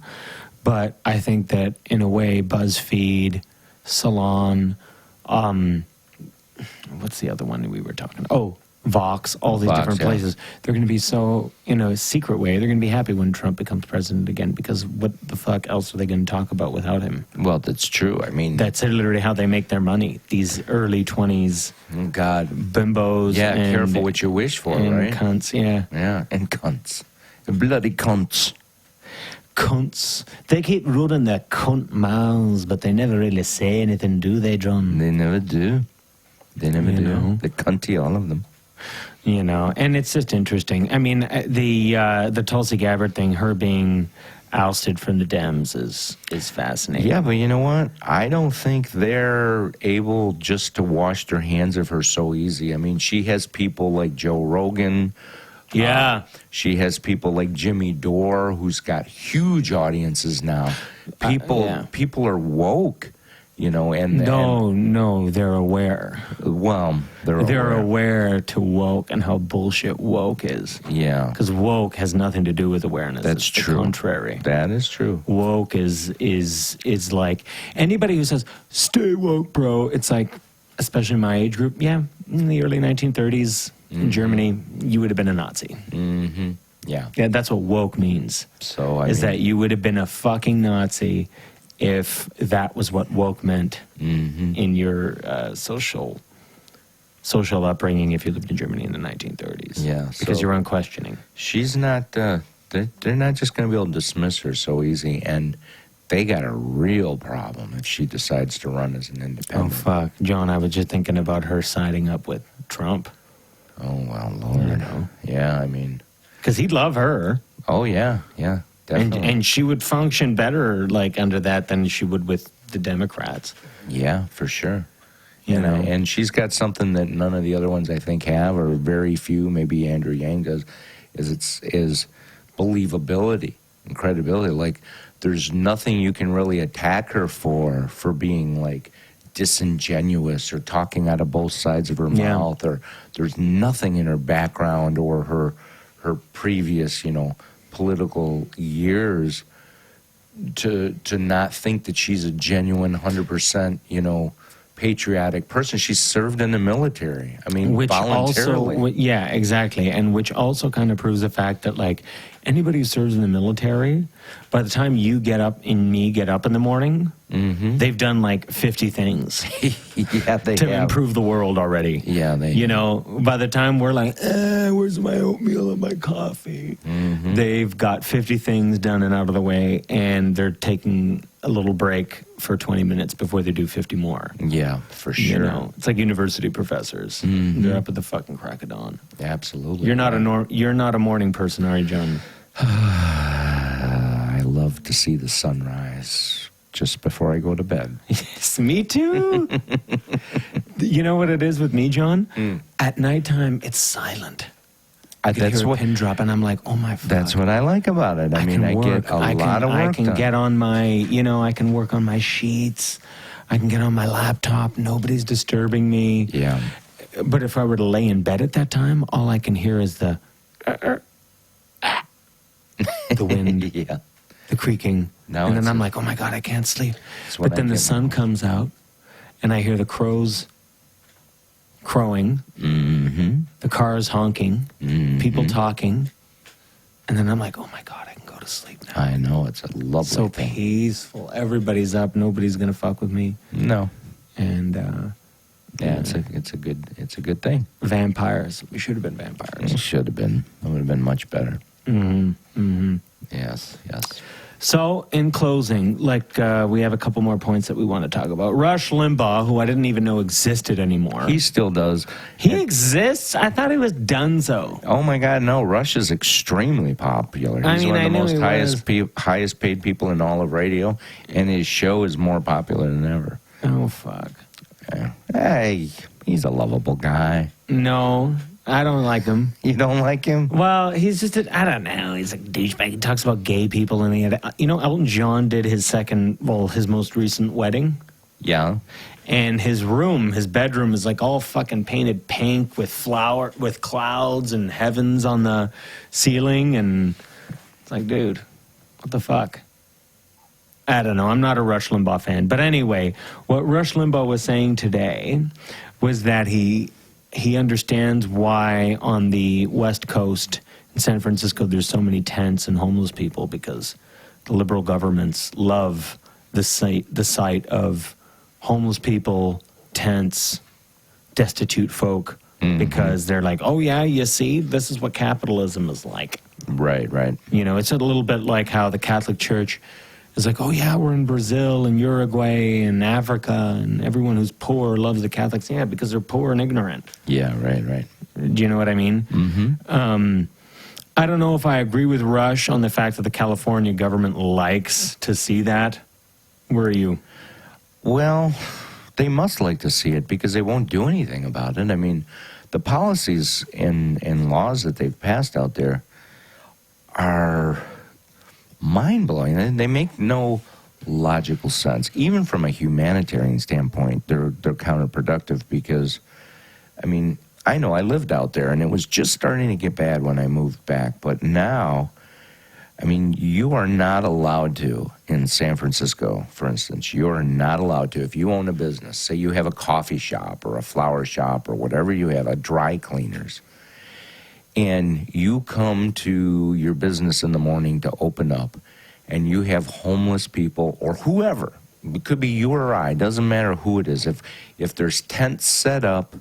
But I think that in a way, BuzzFeed, Salon, what's the other one we were talking about? Oh, Vox, all these different places. They're going to be so, in a secret way, they're going to be happy when Trump becomes president again, because what the fuck else are they going to talk about without him? Well, that's true. I mean, that's literally how they make their money. These early 20s bimbos. Yeah, careful what you wish for, and right? Cunts, Yeah, and cunts. Bloody cunts. Cunts. They keep running their cunt mouths, but they never really say anything, do they, John? They never do. They never do. They're cunty, all of them. You know, and it's just interesting. I mean, the Tulsi Gabbard thing, her being ousted from the Dems is fascinating. Yeah, but you know what? I don't think they're able just to wash their hands of her so easy. I mean, she has people like Joe Rogan. Yeah. She has people like Jimmy Dore, who's got huge audiences now. People are woke. You know, no, they're aware. Well, they're aware to woke and how bullshit woke is. Yeah, because woke has nothing to do with awareness. That's true. The contrary. That is true. Woke is like anybody who says "stay woke, bro." It's like, especially my age group. Yeah, in the early 1930s in Germany, you would have been a Nazi. Mm-hmm. Yeah, that's what woke means. So that you would have been a fucking Nazi if that was what woke meant in your social upbringing if you lived in Germany in the 1930s. Yeah. Because you're unquestioning. She's not, they're not just going to be able to dismiss her so easy, and they got a real problem if she decides to run as an independent. Oh, fuck. John, I was just thinking about her siding up with Trump. Oh, well, Lord. You know? Yeah, I mean. Because he'd love her. Oh, yeah. And she would function better like under that than she would with the Democrats. Yeah, for sure. You know, and she's got something that none of the other ones I think have, or very few. Maybe Andrew Yang does. Is believability and credibility. Like, there's nothing you can really attack her for being like disingenuous or talking out of both sides of her mouth, or there's nothing in her background or her previous, political years to not think that she's a genuine 100%, patriotic person. She's served in the military. I mean, voluntarily. Also, yeah, exactly. And which also kind of proves the fact that, like, anybody who serves in the military, by the time you get up in the morning, they've done like 50 things to improve the world already. Yeah, by the time we're like, where's my oatmeal and my coffee? They've got 50 things done and out of the way, and they're taking a little break for 20 minutes before they do 50 more. Yeah, for sure. It's like university professors. They're up at the fucking crack of dawn. Absolutely. You're not a morning person, are you, John? I love to see the sunrise. just before I go to bed. Yes, me too. You know what it is with me, John? At nighttime, it's silent. I can That's hear a what pin drop, and I'm like, oh my fuck. That's what I like about it. I mean, I get a lot of work I can done. get on my, I can work on my sheets. I can get on my laptop. Nobody's disturbing me. Yeah. But if I were to lay in bed at that time, all I can hear is the wind, Yeah. the creaking. Now and then it's I'm like, oh my God, I can't sleep. That's what But then I the get sun now. comes out, and I hear the crows crowing, the cars honking, people talking. And then I'm like, oh my God, I can go to sleep now. I know, it's a lovely So thing. peaceful. Everybody's up. Nobody's going to fuck with me. No. And Yeah, it's a good thing. vampires. We should have been It vampires. should have been. It would have been much better. Yes. So, in closing, we have a couple more points that we want to talk about. Rush Limbaugh, who I didn't even know existed anymore. He still does. He exists? I thought he was donezo. Oh my God, no! Rush is extremely popular. He's one of the most highest paid people in all of radio, and his show is more popular than ever. Oh, fuck. Yeah. Hey, he's a lovable guy. No, I don't like him. You don't like him? Well, he's just, I don't know, he's a douchebag. He talks about gay people, and he had, Elton John did his his most recent wedding. Yeah. And his bedroom is like all fucking painted pink with clouds and heavens on the ceiling. And it's like, dude, what the fuck? I don't know. I'm not a Rush Limbaugh fan. But anyway, what Rush Limbaugh was saying today was that he understands why on the West Coast in San Francisco there's so many tents and homeless people, because the liberal governments love the sight of homeless people, tents, destitute folk, because they're like, oh yeah, you see, this is what capitalism is like. Right. It's a little bit like how the Catholic Church is like, oh yeah, we're in Brazil and Uruguay and Africa, and everyone who's poor loves the Catholics. Yeah, because they're poor and ignorant. Yeah, right. Do you know what I mean? Mm-hmm. I don't know if I agree with Rush on the fact that the California government likes to see that. Where are you? Well, they must like to see it because they won't do anything about it. I mean, the policies and laws that they've passed out there are mind-blowing, and they make no logical sense. Even from a humanitarian standpoint, they're counterproductive because, I mean, I know I lived out there, and it was just starting to get bad when I moved back, but now, I mean, you are not allowed to, in San Francisco, for instance, you are not allowed to, if you own a business, say you have a coffee shop or a flower shop or whatever you have, a dry cleaners, and you come to your business in the morning to open up, and you have homeless people or whoever, it could be you or I, doesn't matter who it is, if there's tents set up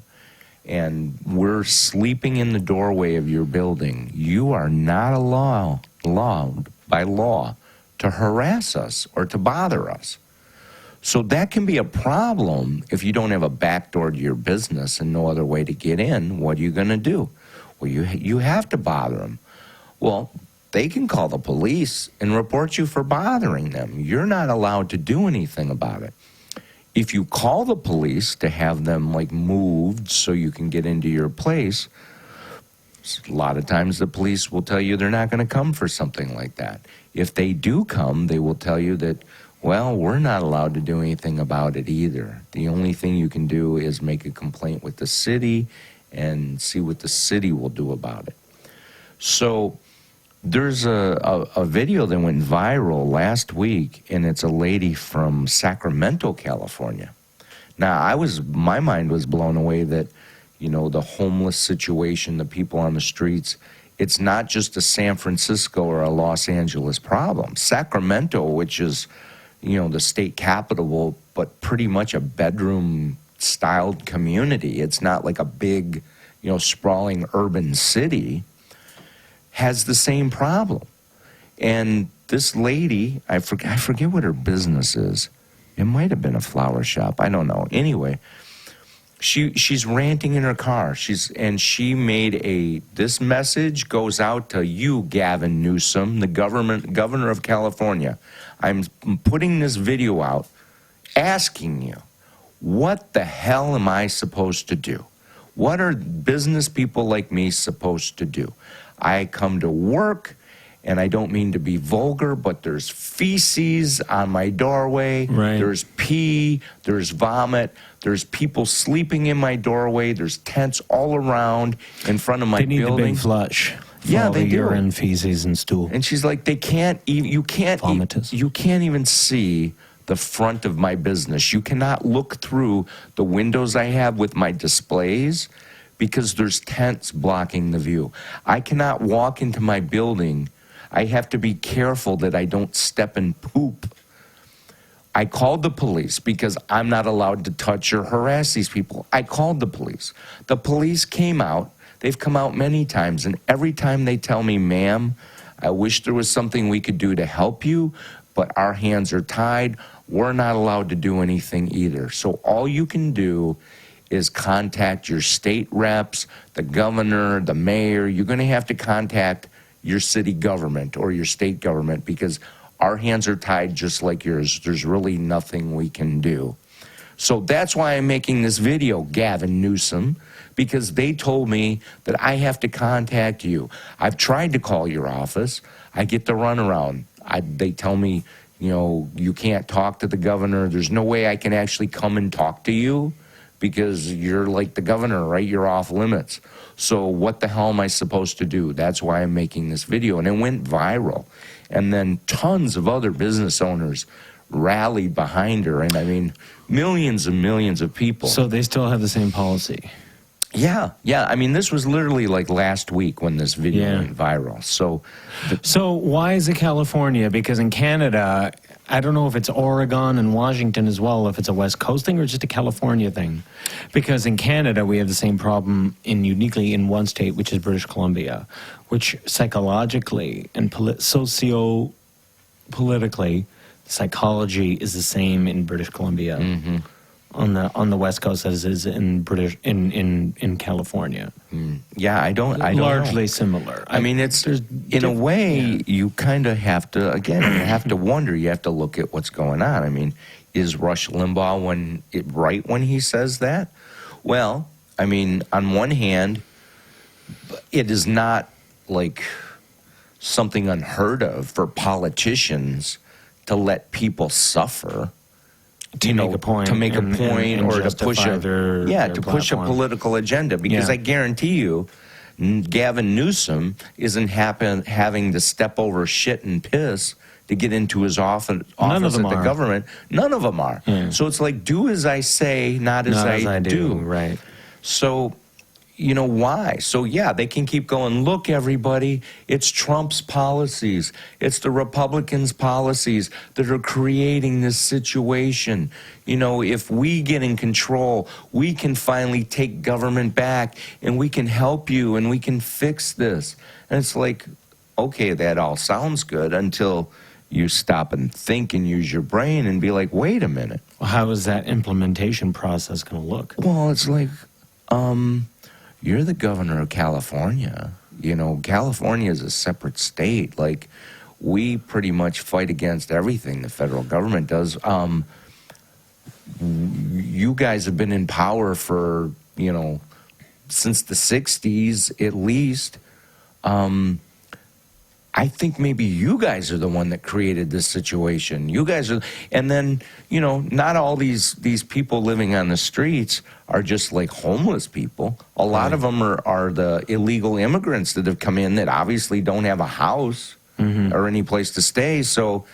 and we're sleeping in the doorway of your building, you are not allowed by law to harass us or to bother us. So that can be a problem if you don't have a back door to your business and no other way to get in. What are you going to do? Well, you have to bother them. Well, they can call the police and report you for bothering them. You're not allowed to do anything about it. If you call the police to have them moved so you can get into your place, a lot of times the police will tell you they're not going to come for something like that. If they do come, they will tell you that, well, we're not allowed to do anything about it either. The only thing you can do is make a complaint with the city and see what the city will do about it. So there's a video that went viral last week, and it's a lady from Sacramento, California. Now, my mind was blown away that, the homeless situation, the people on the streets, it's not just a San Francisco or a Los Angeles problem. Sacramento, which is, the state capital, but pretty much a bedroom-styled community. It's not like a big, sprawling urban city, has the same problem. And this lady, I forget what her business is. It might have been a flower shop. I don't know. Anyway, She's ranting in her car. She made this message goes out to you, Gavin Newsom, the governor of California. I'm putting this video out asking you, what the hell am I supposed to do? What are business people like me supposed to do? I come to work, and I don't mean to be vulgar, but there's feces on my doorway. Right. There's pee. There's vomit. There's people sleeping in my doorway. There's tents all around in front of my They need building. the big flush. For Yeah, all they the do. urine, feces, and stool. And she's like, you can't even see the front of my business. You cannot look through the windows I have with my displays because there's tents blocking the view. I cannot walk into my building. I have to be careful that I don't step in poop. I called the police because I'm not allowed to touch or harass these people. I called the police. The police came out. They've come out many times, and every time they tell me, ma'am, I wish there was something we could do to help you, but our hands are tied. We're not allowed to do anything either. So all you can do is contact your state reps, the governor, the mayor. You're going to have to contact your city government or your state government because our hands are tied just like yours. There's really nothing we can do. So that's why I'm making this video, Gavin Newsom, because they told me that I have to contact you. I've tried to call your office. I get the runaround. They tell me, you can't talk to the governor. There's no way I can actually come and talk to you because you're like the governor, right? You're off limits. So what the hell am I supposed to do? That's why I'm making this video. And it went viral. And then tons of other business owners rallied behind her. And I mean, millions and millions of people. So they still have the same policy. Yeah. I mean, this was literally like last week when this video went viral. So why is it California? Because in Canada, I don't know if it's Oregon and Washington as well, if it's a West Coast thing or just a California thing. Because in Canada, we have the same problem uniquely in one state, which is British Columbia, which psychologically and socio-politically, psychology is the same in British Columbia. Mm-hmm. On the West Coast as it is in California. Yeah, I don't largely know. similar. I mean, it's in a way you kind of have to wonder. You have to look at what's going on. I mean, is Rush Limbaugh right when he says that? Well, I mean, on one hand, it is not like something unheard of for politicians to let people suffer. To make a point, and or to push their push a political agenda. Because I guarantee you, Gavin Newsom isn't having to step over shit and piss to get into his office at the government. None of them are. Yeah. So it's like, do as I say, not as I do. Right. So, why? So, yeah, they can keep going, look, everybody, it's Trump's policies. It's the Republicans' policies that are creating this situation. If we get in control, we can finally take government back, and we can help you, and we can fix this. And it's like, okay, that all sounds good until you stop and think and use your brain and be like, wait a minute. Well, how is that implementation process going to look? Well, it's like, you're the governor of California. California is a separate state. Like, we pretty much fight against everything the federal government does. You guys have been in power for, since the 60s at least. I think maybe you guys are the one that created this situation. You guys are, and then, not all these people living on the streets are just like homeless people. A lot of them are the illegal immigrants that have come in that obviously don't have a house or any place to stay. So,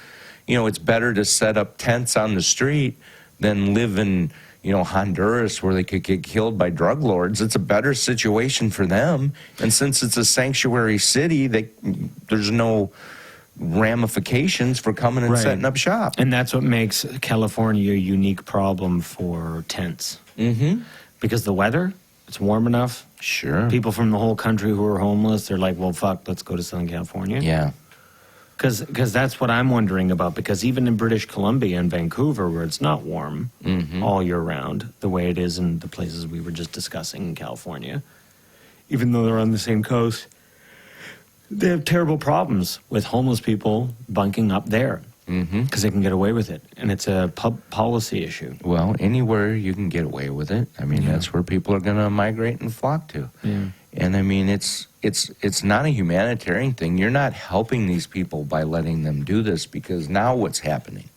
it's better to set up tents on the street than live in, Honduras where they could get killed by drug lords. It's a better situation for them. And since it's a sanctuary city, there's no ramifications for coming and setting up shop. And that's what makes California a unique problem for tents. Mm-hmm. Because the weather, it's warm enough. Sure. People from the whole country who are homeless, they're like, well, fuck, let's go to Southern California. Yeah. Because that's what I'm wondering about, because even in British Columbia and Vancouver, where it's not warm all year round, the way it is in the places we were just discussing in California, even though they're on the same coast, they have terrible problems with homeless people bunking up there because they can get away with it. And it's a policy issue. Well, anywhere you can get away with it. I mean, that's where people are going to migrate and flock to. Yeah. And I mean, it's not a humanitarian thing. You're not helping these people by letting them do this, because now what's happening?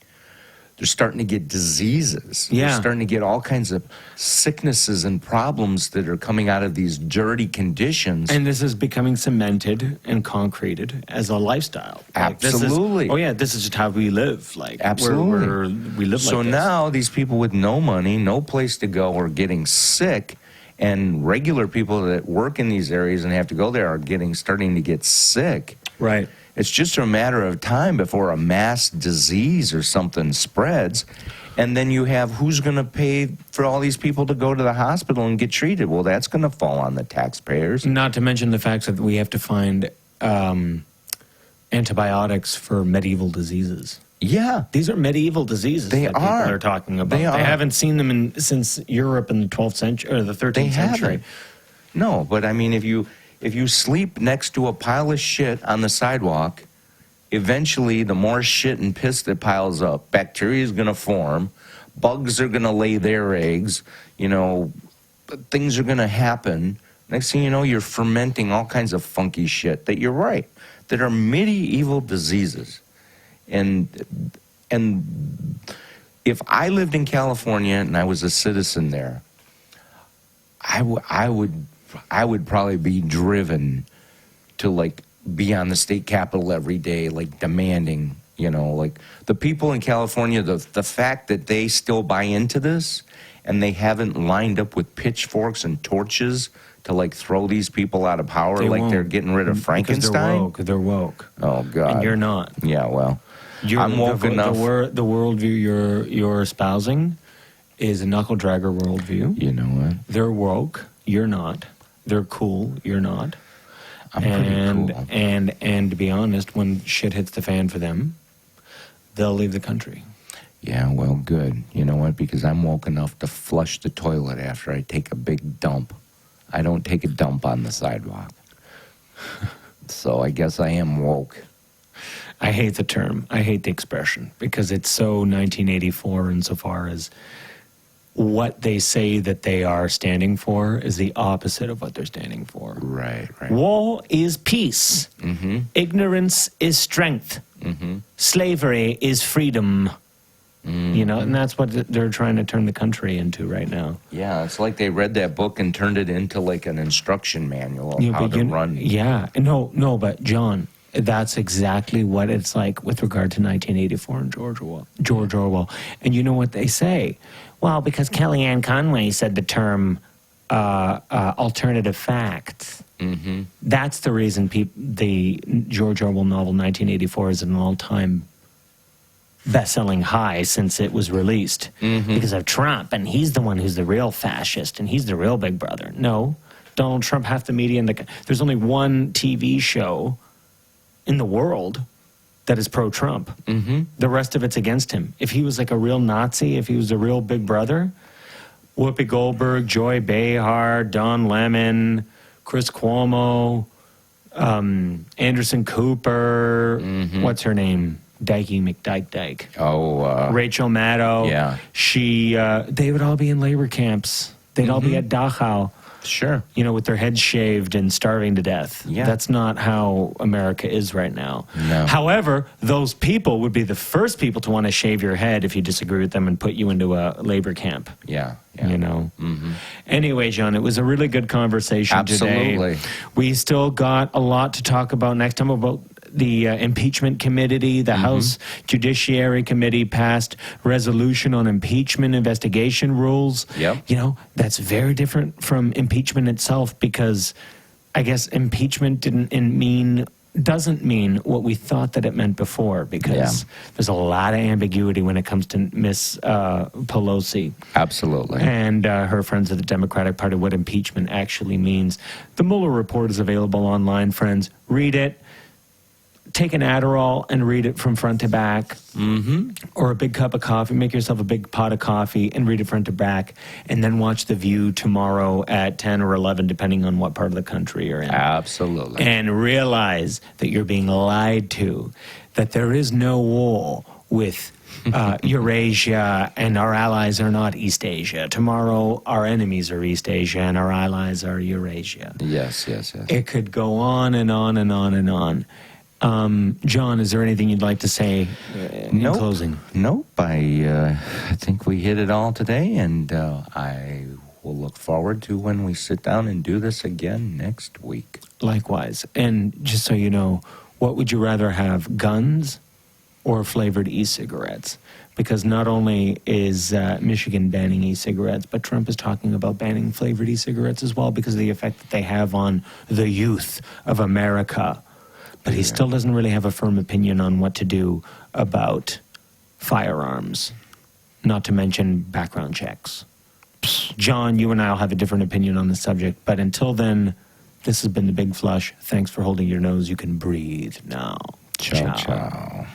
They're starting to get diseases. Yeah. They're starting to get all kinds of sicknesses and problems that are coming out of these dirty conditions. And this is becoming cemented and concreted as a lifestyle. Absolutely. This is just how we live. Like, absolutely. We live like so this. now these people with no money, no place to go, are getting sick. And regular people that work in these areas and have to go there are starting to get sick. Right. It's just a matter of time before a mass disease or something spreads. And then you have, who's going to pay for all these people to go to the hospital and get treated? Well, that's going to fall on the taxpayers. Not to mention the fact that we have to find antibiotics for medieval diseases. Yeah. These are medieval diseases that people are talking about. They haven't seen them since Europe in the 12th century or the 13th century. Haven't. No, but I mean, if you sleep next to a pile of shit on the sidewalk, eventually the more shit and piss that piles up, bacteria is going to form, bugs are going to lay their eggs, things are going to happen. Next thing you know, you're fermenting all kinds of funky shit that are medieval diseases. And if I lived in California and I was a citizen there, I would probably be driven to be on the state capitol every day, demanding, the people in California, the fact that they still buy into this and they haven't lined up with pitchforks and torches to throw these people out of power they're getting rid of Frankenstein. Because they're woke. Oh God. And you're not. Yeah, well. I'm woke enough. The worldview you're espousing is a knuckle dragger worldview. You know what? They're woke. You're not. They're cool. You're not. I'm pretty cool. And to be honest, when shit hits the fan for them, they'll leave the country. Yeah, well, good. You know what? Because I'm woke enough to flush the toilet after I take a big dump. I don't take a dump on the sidewalk. So I guess I am woke. I hate the term. I hate the expression because it's so 1984 insofar as what they say that they are standing for is the opposite of what they're standing for. Right. War is peace. Mm-hmm. Ignorance is strength. Mm-hmm. Slavery is freedom. Mm-hmm. And that's what they're trying to turn the country into right now. Yeah, it's like they read that book and turned it into an instruction manual of how to run. Yeah. No, but John, that's exactly what it's like with regard to 1984 and George Orwell. And you know what they say? Well, because Kellyanne Conway said the term alternative facts. Mm-hmm. That's the reason the George Orwell novel 1984 is an all-time best-selling high since it was released. Mm-hmm. Because of Trump, and he's the one who's the real fascist, and he's the real big brother. No, Donald Trump, half the media, there's only one TV show in the world that is pro-Trump. Mm-hmm. The rest of it's against him. If he was a real Nazi, if he was a real big brother, Whoopi Goldberg, Joy Behar, Don Lemon, Chris Cuomo, Anderson Cooper, what's her name? Dikey McDyke. Oh, Rachel Maddow. Yeah. They would all be in labor camps. They'd all be at Dachau. Sure. With their heads shaved and starving to death. Yeah. That's not how America is right now. No. However, those people would be the first people to want to shave your head if you disagree with them and put you into a labor camp. Yeah. Mm-hmm. Anyway, John, it was a really good conversation today. Absolutely. We still got a lot to talk about next time about the impeachment committee. The House Judiciary Committee passed resolution on impeachment investigation rules. Yep. That's very different from impeachment itself because I guess impeachment doesn't mean what we thought that it meant before because there's a lot of ambiguity when it comes to Miss Pelosi. Absolutely. And her friends of the Democratic Party, what impeachment actually means. The Mueller report is available online, friends. Read it. take an Adderall and read it from front to back, or a big cup of coffee. Make yourself a big pot of coffee and read it front to back, and then watch The View tomorrow at 10 or 11, depending on what part of the country you're in. Absolutely. And realize that you're being lied to, that there is no war with Eurasia, and our allies are not East Asia. Tomorrow, our enemies are East Asia, and our allies are Eurasia. Yes. It could go on and on and on and on. John, is there anything you'd like to say in closing? Nope. I think we hit it all today, and I will look forward to when we sit down and do this again next week. Likewise. And just so you know, what would you rather have, guns or flavored e-cigarettes? Because not only is Michigan banning e-cigarettes, but Trump is talking about banning flavored e-cigarettes as well because of the effect that they have on the youth of America. But he still doesn't really have a firm opinion on what to do about firearms, not to mention background checks. John, you and I will have a different opinion on the subject, but until then, this has been The Big Flush. Thanks for holding your nose. You can breathe now. Ciao.